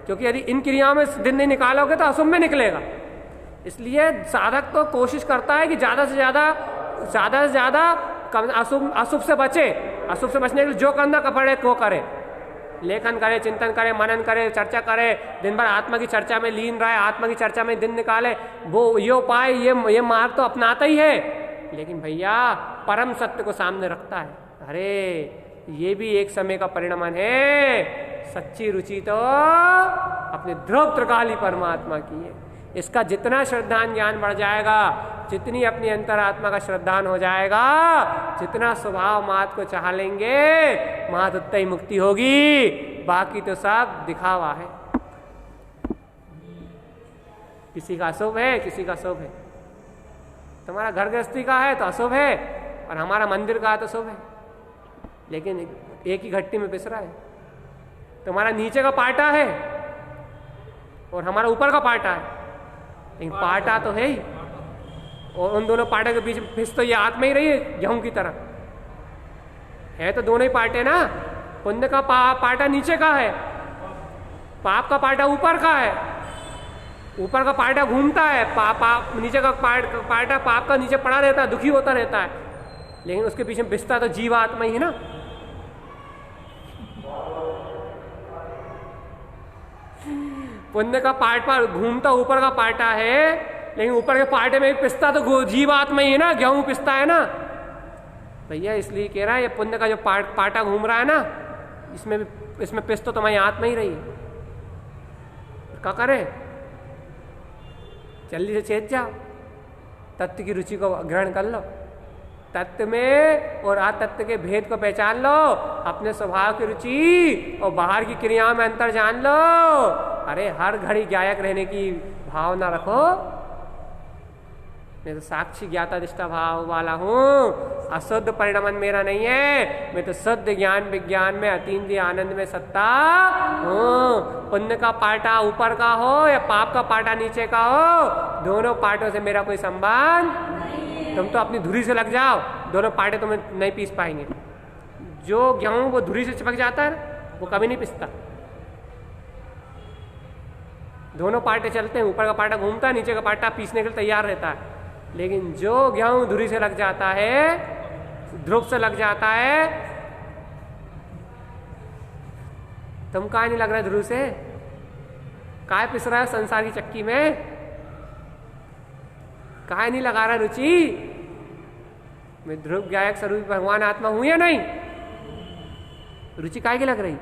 क्योंकि यदि इन क्रियाओं में दिन नहीं निकालोगे तो अशुभ में निकलेगा। इसलिए साधक तो कोशिश करता है कि ज्यादा से ज्यादा अशुभ से बचे। अशुभ से बचने के लिए जो करना पड़े वो करे, लेखन करे, चिंतन करे, मनन करे, चर्चा करे, दिन भर आत्मा की चर्चा में लीन रहे, आत्मा की चर्चा में दिन निकाले। वो ये उपाय ये मार्ग तो अपनाता ही है, लेकिन भैया परम सत्य को सामने रखता है। अरे ये भी एक समय का परिणाम है। सच्ची रुचि तो अपने ध्रुव त्रिकाली परमात्मा की है। इसका जितना श्रद्धान ज्ञान बढ़ जाएगा, जितनी अपनी अंतरात्मा का श्रद्धान हो जाएगा, जितना स्वभाव मात को चाह लेंगे, मात उतना ही मुक्ति होगी। बाकी तो सब दिखावा है। किसी का अशुभ है, किसी का शुभ है। तुम्हारा घर गृहस्थी का है तो अशुभ है, और हमारा मंदिर का है तो शुभ है, लेकिन एक ही घट्टी में पिस रहा है। तुम्हारा नीचे का पाटा है और हमारा ऊपर का पाटा है, लेकिन पाटा तो है ही, और उन दोनों पाटे के बीच फिस तो ये आत्मा ही रही है गेहूं की तरह। है तो दोनों ही पाटे ना। पुण्य का पाटा नीचे का है, पाप का पाटा ऊपर का है। ऊपर का पाटा घूमता है, नीचे का पाटा पाप का नीचे पड़ा रहता है, दुखी होता रहता है, लेकिन उसके पीछे बिस्ता तो जीव आत्मा ही है ना। पुण्य का पाटा घूमता ऊपर का पाटा है, लेकिन ऊपर के पाटे में पिस्ता तो जीव आत्मा ही है ना, गेहूं पिस्ता है ना भैया। इसलिए कह रहा है ये पुण्य का जो पाटा घूम रहा है ना, इसमें पिस तो तुम्हारी आत्मा ही रही है। क्या करे? जल्दी से चेत जाओ, तत्व की रुचि को ग्रहण कर लो, तत्व में और आतत्व के भेद को पहचान लो, अपने स्वभाव की रुचि और बाहर की क्रियाओं में अंतर जान लो। अरे हर घड़ी गायक रहने की भावना रखो। मैं तो साक्षी ज्ञाता निष्ठा भाव वाला हूँ, अशुद्ध परिणमन मेरा नहीं है। मैं तो शुद्ध ज्ञान विज्ञान में अतीन्द्रिय आनंद में सत्ता हूँ। पुण्य का पाटा ऊपर का हो या पाप का पाटा नीचे का हो, दोनों पाटों से मेरा कोई संबंध। तुम तो अपनी धुरी से लग जाओ, दोनों पाटे तुम्हें नहीं पीस पाएंगे। जो गेहूं वो धुरी से चिपक जाता है ना, वो कभी नहीं पिसता। दोनों पाटे चलते हैं, ऊपर का पाटा घूमता है, नीचे का पाटा पीसने के लिए तैयार रहता है। लेकिन जो गेहूं धुरी से लग जाता है, ध्रुव से लग जाता है, तुम कहाँ नहीं लग रहा है ध्रुव से? काय पिस रहा है संसार की चक्की में? काय नहीं लगा रहा रुचि? मैं ध्रुव गायक स्वरूप भगवान आत्मा हूं या नहीं? रुचि काय की लग रही?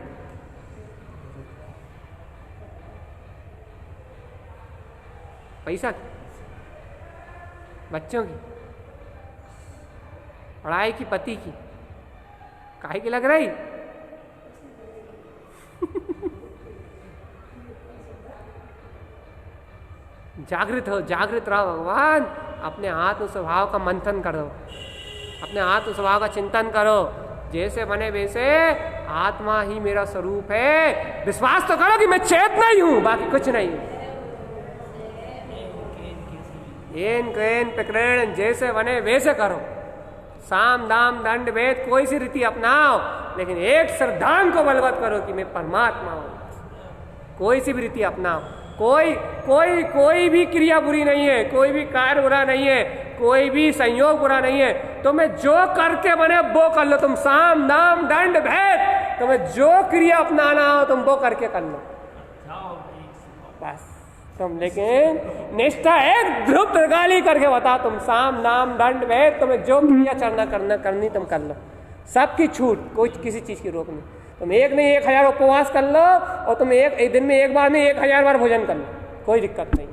पैसा की, बच्चों की, पढ़ाई की, पति की, काहे की लग रही? जागृत हो, जागृत रहो भगवान। अपने आत्म स्वभाव का मंथन करो, अपने आत्म स्वभाव का चिंतन करो। जैसे बने वैसे आत्मा ही मेरा स्वरूप है। विश्वास तो करो कि मैं चेतना ही हूं, बाकी कुछ नहीं। एन कैन प्रकरण जैसे बने वैसे करो। साम दाम दंड भेद कोई सी रीति अपनाओ, लेकिन एक श्रद्धान को बलवत करो कि मैं परमात्मा हूं। कोई सी भी रीति अपनाओ। कोई भी क्रिया बुरी नहीं है, कोई भी कार्य बुरा नहीं है, कोई भी संयोग बुरा नहीं है। तुम्हें जो करके बने वो कर लो। तुम साम दाम दंड भेद, तुम्हें जो क्रिया अपनाना हो तुम वो करके कर लो। बस तुम, लेकिन निष्ठा एक ध्रुव गाली करके बता, तुम साम नाम दंड भेद, तुम्हें जो क्रिया चरना करनी तुम कर लो, सबकी छूट, कोई किसी चीज की रोक नहीं। तुम एक नहीं 1000 उपवास कर लो, और तुम एक दिन में एक बार नहीं 1000 बार भोजन कर लो, कोई दिक्कत नहीं।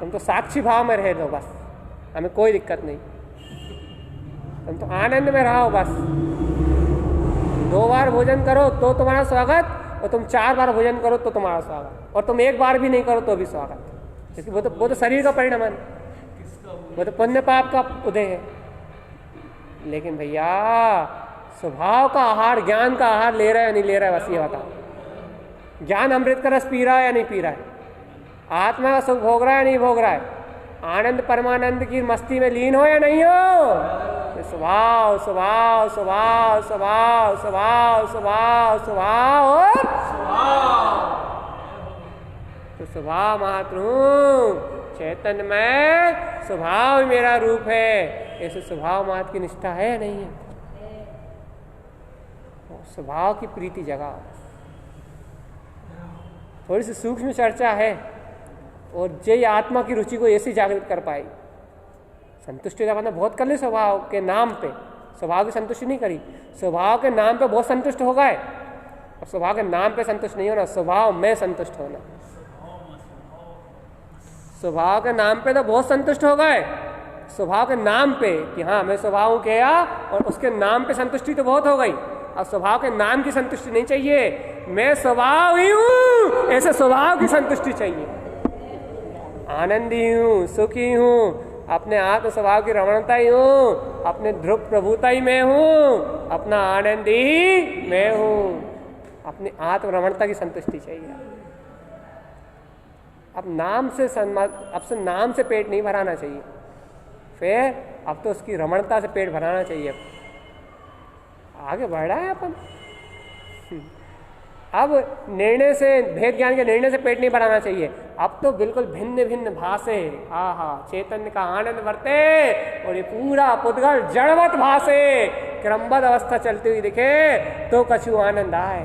तुम तो साक्षी भाव में रह दो बस, हमें कोई दिक्कत नहीं। तुम तो आनंद में रहो बस। 2 बार भोजन करो तो तुम्हारा स्वागत, और तुम 4 बार भोजन करो तो तुम्हारा स्वागत, और तुम 1 बार भी नहीं करो तो भी स्वागत, क्योंकि वो तो शरीर का परिणाम है, वो तो पुण्य पाप का उदय है। लेकिन भैया स्वभाव का आहार, ज्ञान का आहार ले रहा है या नहीं ले रहा है, बस ये बताओ। ज्ञान अमृत का रस पी रहा है या नहीं पी रहा है, आत्मा का सुख भोग रहा है या नहीं भोग रहा है, आनंद परमानंद की मस्ती में लीन हो या नहीं हो। स्वभाव स्वभाव स्वभाव स्वभाव स्वभाव स्वभाव स्वभाव और तो स्वभाव मात्र हूँ, चैतन्य में स्वभाव मेरा रूप है, ऐसे स्वभाव मात्र की निष्ठा है या नहीं है। स्वभाव की प्रीति जगा, थोड़ी सी सूक्ष्म चर्चा है, और जय आत्मा की रुचि को ऐसे जागृत कर पाई। संतुष्टि का मतलब बहुत कर ली स्वभाव के नाम पे, स्वभाव की संतुष्टि नहीं करी, स्वभाव के नाम पे बहुत संतुष्ट हो गए, और स्वभाव के नाम पे संतुष्ट नहीं होना, स्वभाव में संतुष्ट होना। स्वभाव के नाम पे तो बहुत संतुष्ट हो गए, स्वभाव के नाम पे कि हाँ मैं स्वभाव हूँ किया, और उसके नाम पे संतुष्टि तो बहुत हो गई। अब स्वभाव के नाम की संतुष्टि नहीं चाहिए, मैं स्वभाव ही हूँ, ऐसे स्वभाव की संतुष्टि चाहिए। आनंदी हूँ, सुखी हूँ, अपने आत्म स्वभाव की रमणता ही हूँ, अपने ध्रुव प्रभुता ही मैं हूँ, अपना आनंदी ही मैं हूँ, अपनी आत्म रमणता की संतुष्टि चाहिए। अब नाम से पेट नहीं भराना चाहिए, फिर अब तो उसकी रमणता से पेट भराना चाहिए। आगे बढ़ रहा है अपन। अब निर्णय से, भेद ज्ञान के निर्णय से पेट नहीं भराना चाहिए, अब तो बिल्कुल भिन्न भिन्न भाषे, आहा चैतन्य का आनंद वर्ते, और ये पूरा पुद्गल जड़वत भाषे क्रमबद्ध अवस्था चलती हुई दिखे तो कछु आनंद आए।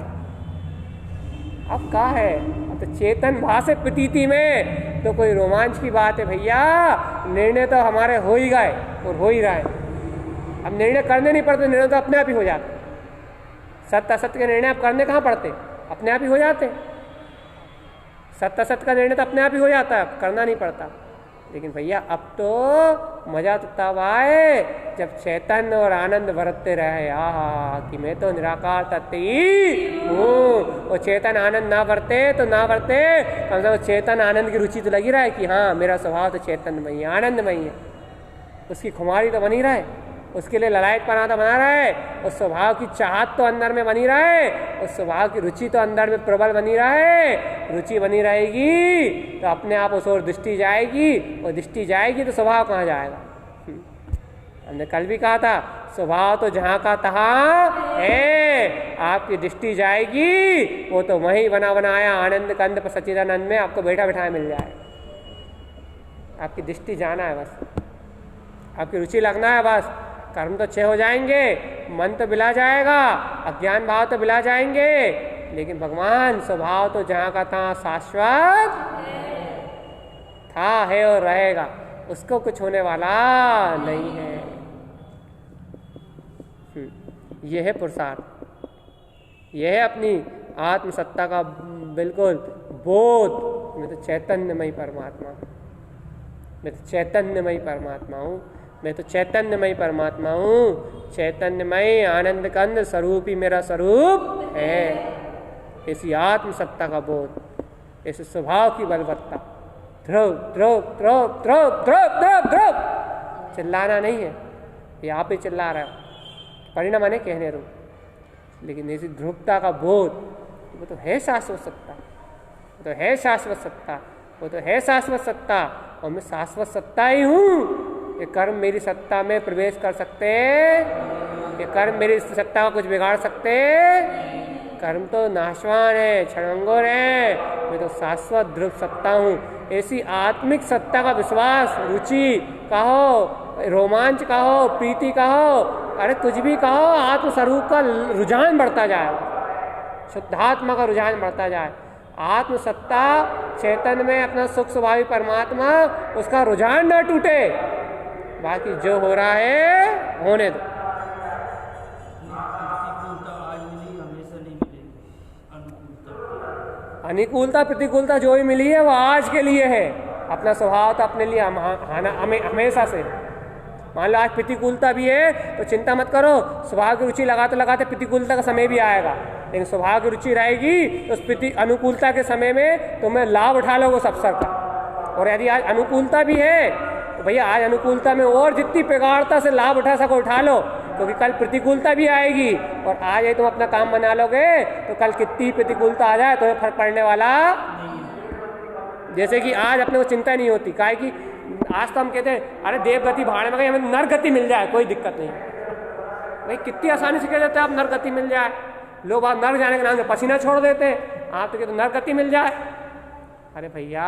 अब कहा है, अब तो चेतन भाषे प्रतीति में तो कोई रोमांच की बात है भैया, निर्णय तो हमारे हो ही गए और हो ही रहा है। अब निर्णय करने नहीं पड़ते, निर्णय तो अपने आप ही हो जाते। सत्य असत्य के निर्णय आप करने कहाँ पड़ते, अपने आप ही हो जाते। सत्य असत्य का निर्णय तो अपने आप ही हो जाता है, करना नहीं पड़ता। लेकिन भैया अब तो मजा तो तब आए जब चैतन्य और आनंद बरतते रहे, आहा कि मैं तो निराकार तत्व ही हूँ। और चेतन आनंद ना बरते तो ना बरते, कम से कम चेतन आनंद की रुचि तो लगी रहा है कि हाँ मेरा स्वभाव तो चैतन्यमयी है, आनंदमयी है। उसकी खुमारी तो बनी रहे, उसके लिए ललायतपना तो बना रहा है, उस स्वभाव की चाहत तो अंदर में बनी रहे, उस स्वभाव की रुचि तो अंदर में प्रबल बनी रहे। रुचि बनी रहेगी तो अपने आप उस ओर दृष्टि जाएगी, और दृष्टि जाएगी तो स्वभाव कहाँ जाएगा। हमने कल भी कहा था, स्वभाव तो जहाँ का तहाँ है, आपकी दृष्टि जाएगी वो तो वहीं बना बनाया आनंद कंद पर सच्चिदानंद में आपको बैठा बैठाया मिल जाए। आपकी दृष्टि जाना है बस, आपकी रुचि लगना है बस। कर्म तो 6 हो जाएंगे, मन तो बिला जाएगा, अज्ञान भाव तो बिला जाएंगे, लेकिन भगवान स्वभाव तो जहाँ का तहाँ शाश्वत था, है और रहेगा, उसको कुछ होने वाला नहीं है। यह है पुरुषार्थ, यह है अपनी आत्मसत्ता का बिल्कुल बोध। मैं तो चैतन्यमयी परमात्मा, मैं तो चैतन्यमयी परमात्मा हूँ, मैं तो चैतन्यमयी परमात्मा हूँ, चैतन्यमयी आनंद कंद स्वरूप ही मेरा स्वरूप है। ऐसी आत्मसत्ता का बोध, ऐसे स्वभाव की बलवत्ता, ध्रुव ध्रुव ध्रुव ध्रुव ध्रुव ध्रुव ध्रुव, चिल्लाना नहीं है, ये आप ही चिल्ला रहे हो, परिणाम आने कहने रो। लेकिन ऐसी ध्रुवता का बोध, वो तो है शाश्वत सत्ता, वो तो है शाश्वत सत्ता, वो तो है शाश्वत सत्ता, और मैं शाश्वत सत्ता ही हूँ। ये कर्म मेरी सत्ता में प्रवेश कर सकते, ये कर्म मेरी सत्ता का कुछ बिगाड़ सकते? कर्म तो नाशवान है, क्षणभंगुर है, मैं तो शाश्वत ध्रुव सत्ता हूँ। ऐसी आत्मिक सत्ता का विश्वास, रुचि कहो, रोमांच कहो, प्रीति कहो, अरे कुछ भी कहो, आत्मस्वरूप का रुझान बढ़ता जाएगा। शुद्धात्मा का रुझान बढ़ता जाए। आत्मसत्ता चेतन में अपना सुख स्वभावी परमात्मा, उसका रुझान ना टूटे। बाकी जो हो रहा है होने दो। अनुकूलता प्रतिकूलता जो भी मिली है वो आज के लिए है। अपना स्वभाव तो अपने लिए हमेशा से। मान लो आज प्रतिकूलता भी है तो चिंता मत करो, स्वभाव की रुचि लगाते लगाते प्रतिकूलता का समय भी आएगा। लेकिन स्वभाव की रुचि रहेगी तो उस अनुकूलता के समय में तुम्हें लाभ उठा लोगे उस अवसर का। और यदि आज अनुकूलता भी है तो भैया आज अनुकूलता में और जितनी प्रगाढ़ता से लाभ उठा सको उठा लो, क्योंकि कल प्रतिकूलता भी आएगी। और आज ये तुम अपना काम बना लोगे तो कल कितनी प्रतिकूलता आ जाए तुम्हें फर्क पड़ने वाला। जैसे कि आज अपने को चिंता नहीं होती, काहे कि आज तो हम कहते हैं अरे देवगति भाड़े में गई, हमें नरगति मिल जाए कोई दिक्कत नहीं। भाई कितनी आसानी से कह देते हैं आप नरगति मिल जाए। लोग आप नर जाने के नाम से पसीना छोड़ देते हैं, आप तो कहते नरगति मिल जाए। अरे भैया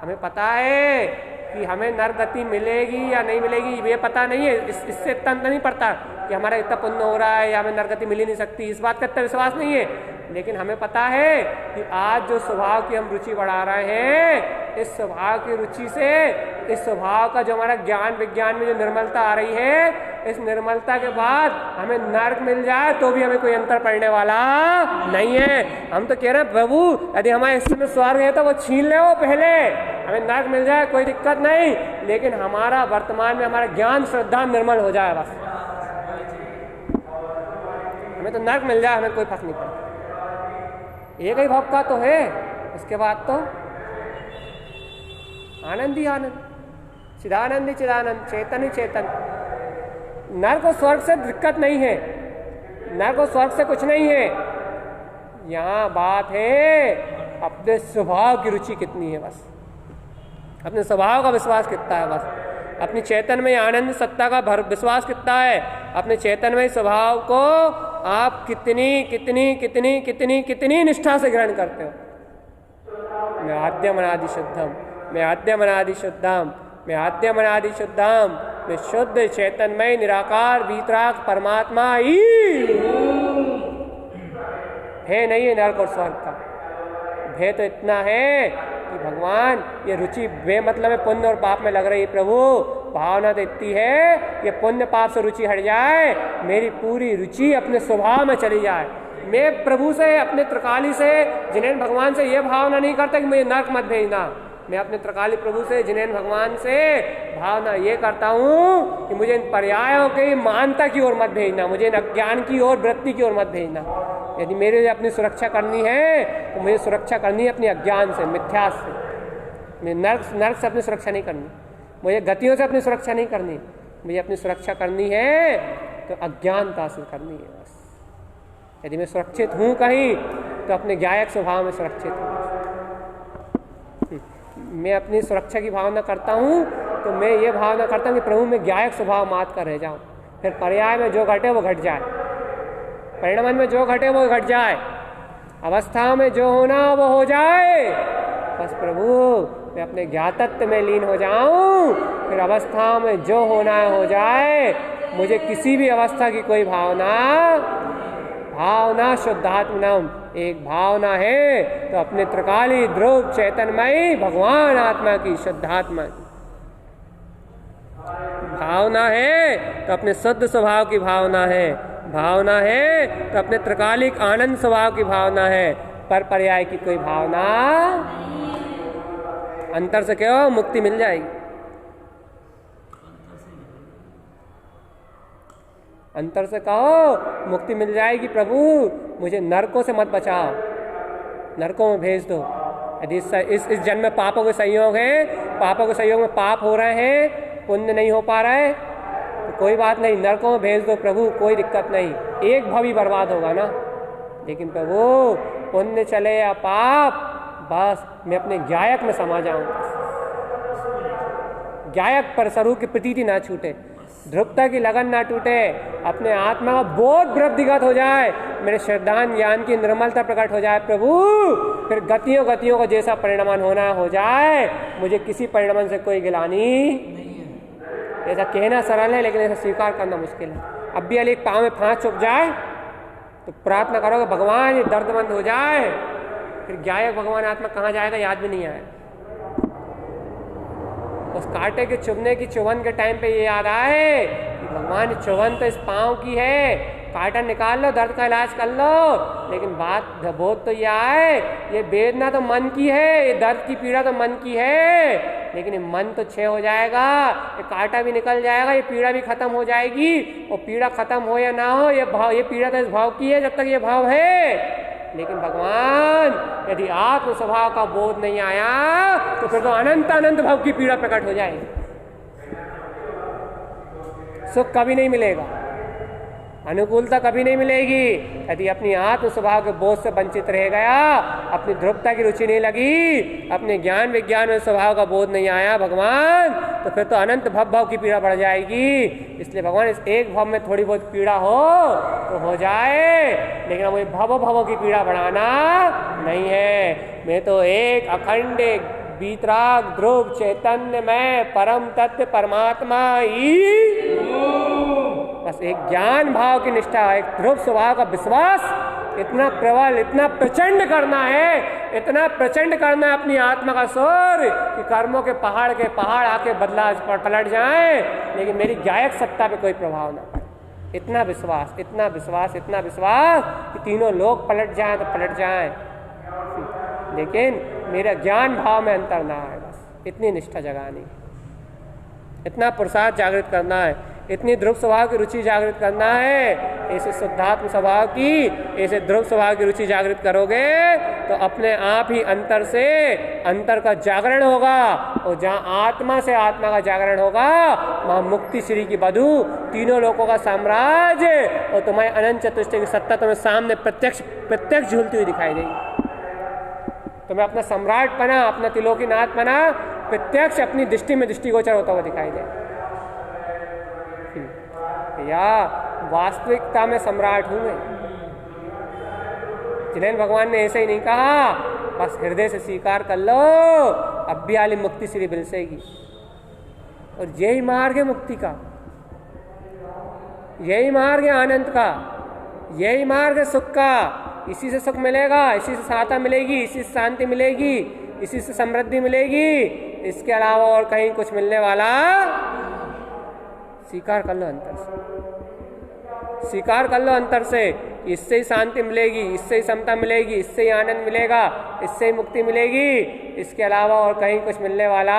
हमें पता है कि हमें नरगति मिलेगी या नहीं मिलेगी, ये पता नहीं है। इससे इतना नहीं पड़ता कि हमारा इतना पुण्य हो रहा है या हमें नरगति मिल ही नहीं सकती, इस बात का इतना विश्वास नहीं है। लेकिन हमें पता है कि आज जो स्वभाव की हम रुचि बढ़ा रहे हैं, इस स्वभाव की रुचि से, इस स्वभाव का जो हमारा ज्ञान विज्ञान में जो निर्मलता आ रही है, इस निर्मलता के बाद हमें नर्क मिल जाए तो भी हमें कोई अंतर पड़ने वाला नहीं है। हम तो कह रहे हैं प्रभु यदि हमारे हिस्से में स्वर्ग है तो वो छीन ले वो पहले, हमें नर्क मिल जाए कोई दिक्कत नहीं, लेकिन हमारा वर्तमान में हमारा ज्ञान श्रद्धा निर्मल हो जाए बस। हमें तो नर्क मिल जाए, हमें कोई फर्क नहीं पड़ता। एक ही भाव का तो है, उसके बाद तो आनंद ही आनंद, चिदानंद ही चिदानंद, चेतन ही चेतन। नर्क और स्वर्ग से दिक्कत नहीं है, नर्क और स्वर्ग से कुछ नहीं है। यहाँ बात है अपने स्वभाव की रुचि कितनी है बस, अपने स्वभाव का विश्वास कितना है बस, अपनी चेतन में आनंद सत्ता का विश्वास कितना है, अपने चेतन में स्वभाव को आप कितनी कितनी कितनी कितनी कितनी निष्ठा से ग्रहण करते हो। मैं आद्यम अनादि शुद्धम, मैं आद्यम अनादि शुद्धम, मैं आद्यम अनादि शुद्धम, मैं शुद्ध चैतन्यमय निराकार वीतराग परमात्मा ही है। नहीं है नरक और स्वर्ग का भय तो इतना है कि भगवान ये रुचि बेमतलब में पुण्य और पाप में लग रही है प्रभु, भावना तो इतनी है ये पुण्य पाप से रुचि हट जाए, मेरी पूरी रुचि अपने स्वभाव में चली जाए। मैं प्रभु से, अपने त्रिकाली से, जिनेन भगवान से ये भावना नहीं करता कि मुझे नरक मत भेजना। मैं अपने त्रिकाली प्रभु से, जिनेन भगवान से भावना ये करता हूँ कि मुझे इन पर्यायों की मानता की ओर मत भेजना, मुझे इन अज्ञान की ओर वृत्ति की ओर मत भेजना। यदि मेरे लिए अपनी सुरक्षा करनी है तो मुझे सुरक्षा करनी है अपनी अज्ञान से, मिथ्यास से। मैं नर्क से अपनी सुरक्षा नहीं करनी, मुझे गतियों से अपनी सुरक्षा नहीं करनी, मुझे अपनी सुरक्षा करनी है तो अज्ञानता से करनी है बस। यदि मैं सुरक्षित हूँ कहीं तो अपने ज्ञायक स्वभाव में सुरक्षित हूँ। मैं अपनी सुरक्षा की भावना करता हूँ तो मैं ये भावना करता हूँ कि प्रभु मैं ज्ञायक स्वभाव मात कर रह जाऊँ, फिर पर्याय में जो घटे वो घट जाए, परिणाम में जो घटे वो घट जाए, अवस्था में जो होना वो हो जाए। बस प्रभु मैं अपने ज्ञातत्व में लीन हो जाऊं, फिर अवस्था में जो होना है हो जाए, मुझे किसी भी अवस्था की कोई भावना, भावना शुद्धात्मनम एक भावना है तो अपने त्रिकाली ध्रुव चैतन्यमयी भगवान आत्मा की, शुद्धात्मा की भावना है तो अपने शुद्ध स्वभाव की भावना है, भावना है तो अपने त्रिकालिक आनंद स्वभाव की भावना है, पर पर्याय की कोई भावना। अंतर से क्या हो मुक्ति मिल जाएगी, अंतर से कहो मुक्ति मिल जाएगी। प्रभु मुझे नरकों से मत बचाओ, नरकों में भेज दो। यदि इस जन्म में पापों के संयोग है, पापों के संयोग में पाप हो रहे हैं, पुण्य नहीं हो पा रहा है तो कोई बात नहीं, नरकों में भेज दो प्रभु, कोई दिक्कत नहीं, एक भवी बर्बाद होगा ना। लेकिन प्रभु पुण्य चले या पाप, बस मैं अपने ज्ञायक में समा जाऊं, ज्ञायक पर स्वरूप की प्रतीति ना छूटे, ध्रुवता की लगन ना टूटे, अपने आत्मा का बोध वृद्धिगत हो जाए, मेरे श्रद्धान ज्ञान की निर्मलता प्रकट हो जाए प्रभु, फिर गतियों गतियों को जैसा परिणमन होना हो जाए, मुझे किसी परिणमन से कोई गिलानी नहीं है। ऐसा कहना सरल है लेकिन ऐसा स्वीकार करना मुश्किल है। अब भी अली एक पाँव में फांस चुप जाए तो प्रार्थना करोगे भगवान ये दर्द बंद हो जाए, फिर गायक भगवान आत्मा कहाँ जाएगा याद भी नहीं आए। उस कांटे के चुभने की चुभन के टाइम पे ये याद आए कि भगवान चुभन तो इस पाँव की है, कांटा निकाल लो, दर्द का इलाज कर लो, लेकिन बात बोध तो ये आए ये वेदना तो मन की है, ये दर्द की पीड़ा तो मन की है, लेकिन ये मन तो क्षय हो जाएगा, ये कांटा भी निकल जाएगा, ये पीड़ा भी खत्म हो जाएगी। और पीड़ा खत्म हो या ना हो, ये भाव, ये पीड़ा तो इस भाव की है जब तक ये भाव है। लेकिन भगवान यदि आत्म स्वभाव का बोध नहीं आया तो फिर तो अनंत अनंत भाव की पीड़ा प्रकट हो जाएगी, सुख कभी नहीं मिलेगा, अनुकूलता कभी नहीं मिलेगी। यदि अपनी आत्म स्वभाव के बोध से वंचित रह गया, अपनी ध्रुवता की रुचि नहीं लगी, अपने ज्ञान विज्ञान में स्वभाव का बोध नहीं आया भगवान, तो फिर तो अनंत भव की पीड़ा बढ़ जाएगी। इसलिए भगवान इस एक भव में थोड़ी बहुत पीड़ा हो तो हो जाए, लेकिन वो भव की पीड़ा बढ़ाना नहीं है। मैं तो एक अखंड वीतराग ध्रुव चैतन्य में परम तत्व परमात्मा ही, बस एक ज्ञान भाव की निष्ठा, एक ध्रुव स्वभाव का विश्वास इतना प्रबल, इतना प्रचंड करना है, इतना प्रचंड करना है अपनी आत्मा का स्वर कि कर्मों के पहाड़ आके बदला पलट जाएं, लेकिन मेरी गायक सत्ता पे कोई प्रभाव ना पड़े। इतना विश्वास, इतना विश्वास, इतना विश्वास कि तीनों लोग पलट जाएं तो पलट जाएं, लेकिन मेरा ज्ञान भाव में अंतर ना आए। बस इतनी निष्ठा जगानी, इतना पुरुषार्थ जागृत करना है, इतनी ध्रुव स्वभाव की रुचि जागृत करना है। ऐसे शुद्धात्म स्वभाव की, ऐसे ध्रुव स्वभाव की रुचि जागृत करोगे तो अपने आप ही अंतर से अंतर का जागरण होगा, और जहाँ आत्मा से आत्मा का जागरण होगा वहाँ मुक्ति श्री की बधू, तीनों लोगों का साम्राज्य और तुम्हारे अनंत चतुष्टय की सत्ता तुम्हें सामने प्रत्यक्ष झूलती हुई दिखाई देगी। तुम्हें अपना सम्राट बना, अपना त्रिलोकीनाथ बना, प्रत्यक्ष अपनी दृष्टि में दृष्टिगोचर होता हुआ दिखाई दे। या वास्तविकता में सम्राट हूं मैं। जिन्हें भगवान ने ऐसे ही नहीं कहा, बस हृदय से स्वीकार कर लो, अब भी आली मुक्ति श्री बिलसेगी। और यही मार्ग है मुक्ति का, यही मार्ग है आनंद का, यही मार्ग है सुख का। इसी से सुख मिलेगा, इसी से सहायता मिलेगी, इसी से शांति मिलेगी, इसी से समृद्धि मिलेगी। इसके अलावा और कहीं कुछ मिलने वाला, स्वीकार कर लो अंतर से, स्वीकार कर लो अंतर से। इससे ही शांति मिलेगी, इससे ही समता मिलेगी, इससे ही आनंद मिलेगा, इससे ही मुक्ति मिलेगी। इसके अलावा और कहीं कुछ मिलने वाला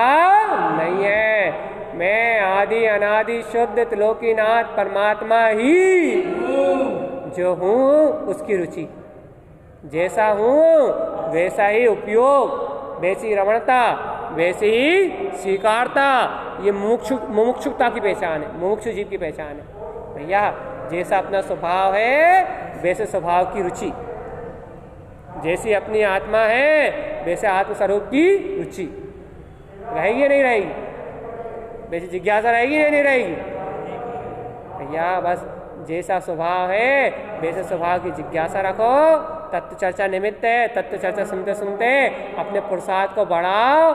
नहीं है। मैं आदि अनादि शुद्ध त्रिलोकीनाथ परमात्मा ही जो हूँ, उसकी रुचि, जैसा हूँ वैसा ही उपयोग, वैसी रमणता, वैसे ही स्वीकारता। ये मुमुक्षुता की पहचान है, मुमुक्षु जीव की पहचान है। भैया जैसा अपना स्वभाव है वैसे स्वभाव की रुचि, जैसी अपनी आत्मा है वैसे आत्मस्वरूप की रुचि रहेगी या नहीं रहेगी, वैसी जिज्ञासा रहेगी या नहीं रहेगी। भैया बस जैसा स्वभाव है वैसे स्वभाव की जिज्ञासा रखो। तत्व चर्चा निमित्त है, तत्व चर्चा सुनते सुनते अपने पुरुषार्थ को बढ़ाओ।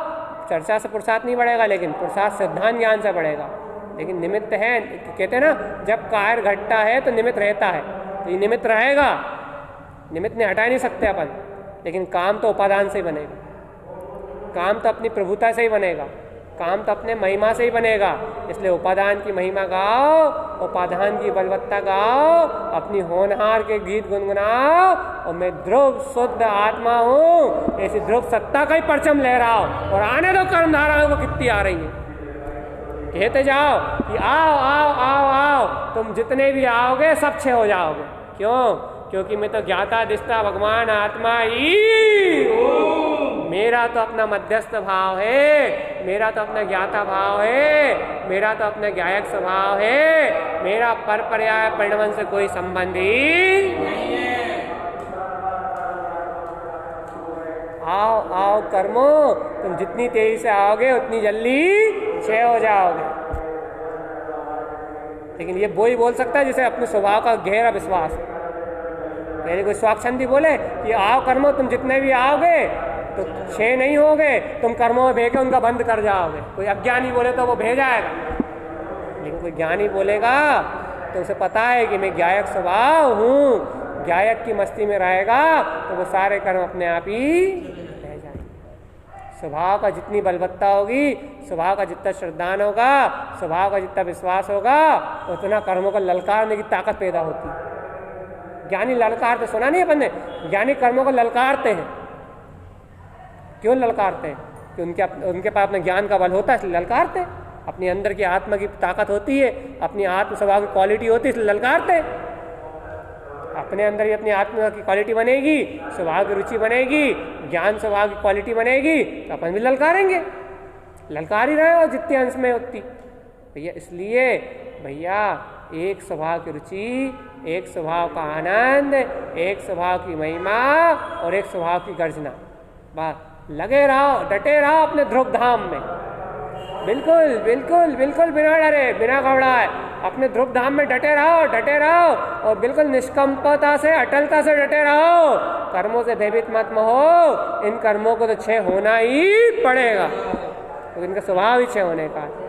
चर्चा से पुरुषार्थ नहीं बढ़ेगा, लेकिन पुरुषार्थ सिद्धांत ज्ञान से बढ़ेगा। लेकिन निमित्त है, कहते हैं ना, जब कार्य घटता है तो निमित्त रहता है, तो ये निमित्त रहेगा, निमित्त ने हटा नहीं सकते अपन। लेकिन काम तो उपादान से ही बनेगा, काम तो अपनी प्रभुता से ही बनेगा, काम तो अपने महिमा से ही बनेगा। इसलिए उपादान की महिमा गाओ, उपादान की बलवत्ता गाओ, अपनी होनहार के गीत गुनगुनाओ। और मैं ध्रुव शुद्ध आत्मा हूँ, ऐसी ध्रुव सत्ता का ही परचम लहराओ। और आने दो कर्मधाराओं को कितनी आ रही है, कहते जाओ कि आओ आओ आओ आओ, तुम जितने भी आओगे सब क्षय हो जाओगे। क्यों? क्योंकि मैं तो ज्ञाता दिष्टा भगवान आत्मा ही, मेरा तो अपना मध्यस्थ भाव है, मेरा तो अपना ज्ञाता भाव है, मेरा तो अपना ज्ञायक स्वभाव है, मेरा पर पर्याय परिणमन से कोई संबंध ही नहीं है। आओ आओ कर्मो, तुम जितनी तेजी से आओगे उतनी जल्दी क्षय हो जाओगे। लेकिन ये वो ही बोल सकता है जिसे अपने स्वभाव का गहरा विश्वास है। पहले कोई स्वाक्षंदी बोले कि आओ कर्मो, तुम जितने भी आओगे तो क्षय नहीं होगे, तुम कर्मों में बह के उनका बंद कर जाओगे। कोई अज्ञानी बोले तो वो बह जाएगा, लेकिन कोई ज्ञानी बोलेगा तो उसे पता है कि मैं ज्ञायक स्वभाव हूँ, गायक की मस्ती में रहेगा तो वो सारे कर्म अपने आप ही रह जाएंगे। स्वभाव का जितनी बलवत्ता होगी, स्वभाव का जितना श्रद्धान होगा, स्वभाव का जितना विश्वास होगा, उतना कर्मों को ललकारने की ताकत पैदा होती है। ज्ञानी ललकारते, सुना नहीं अपन ने, ज्ञानी कर्मों को ललकारते हैं। क्यों ललकारते हैं? कि उनके पास अपने ज्ञान का बल होता है, इसलिए ललकारते हैं। अपनी अंदर की आत्मा की ताकत होती है, अपनी आत्म स्वभाव की क्वालिटी होती है, इसलिए ललकारते हैं। अपने अंदर ही अपनी आत्मा की क्वालिटी बनेगी, स्वभाव की रुचि बनेगी, ज्ञान स्वभाव की क्वालिटी बनेगी, तो अपन भी ललकारेंगे। ललकार ही रहे हो जितने अंश में उतनी भैया। इसलिए भैया एक स्वभाव की रुचि, एक स्वभाव का आनंद, एक स्वभाव की महिमा और एक स्वभाव की गर्जना, बस लगे रहो, डटे रहो अपने ध्रुव धाम में। बिल्कुल बिल्कुल बिल्कुल बिना डरे, बिना घबराए अपने ध्रुव धाम में डटे रहो और बिल्कुल निष्कंपता से, अटलता से डटे रहो। कर्मों से भयभीत मत हो। इन कर्मों को तो क्षय होना ही पड़ेगा, तो इनका स्वभाव ही क्षय होने का है।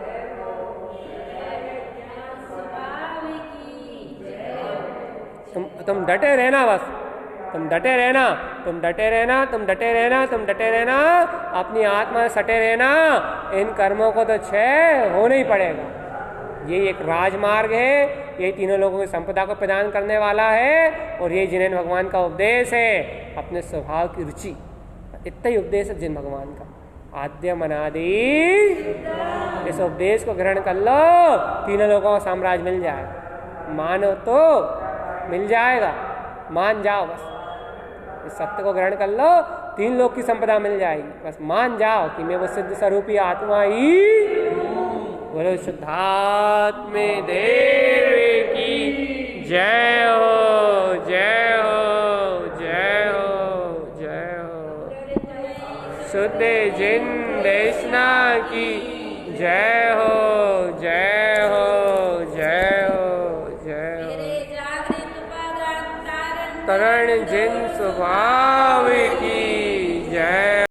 तुम डटे रहना, बस तुम डटे रहना, तुम डटे रहना, तुम डटे रहना, तुम डटे रहना, अपनी आत्मा से सटे रहना। इन कर्मों को तो क्षय होना ही पड़ेगा। यही एक राजमार्ग है, यही तीनों लोगों की संपदा को प्रदान करने वाला है, और यही जिनेन भगवान का उपदेश है। अपने स्वभाव की रुचि, इतना ही उपदेश है जिन भगवान का, आद्यम अनादि। इस उपदेश को ग्रहण कर लो, तीनों लोगों का साम्राज्य मिल जाएगा। मानो तो मिल जाएगा, मान जाओ बस। इस सत्य को ग्रहण कर लो, तीन लोग की संपदा मिल जाएगी। बस मान जाओ कि मैं वो सिद्ध स्वरूपी आत्मा ही। बोलो शुद्धात्मे देव की जय हो, जय हो, जय हो, जय हो। शुद्ध जिन देशना की जय हो, जय हो, जय हो, जय हो। तरण जिन स्वभाव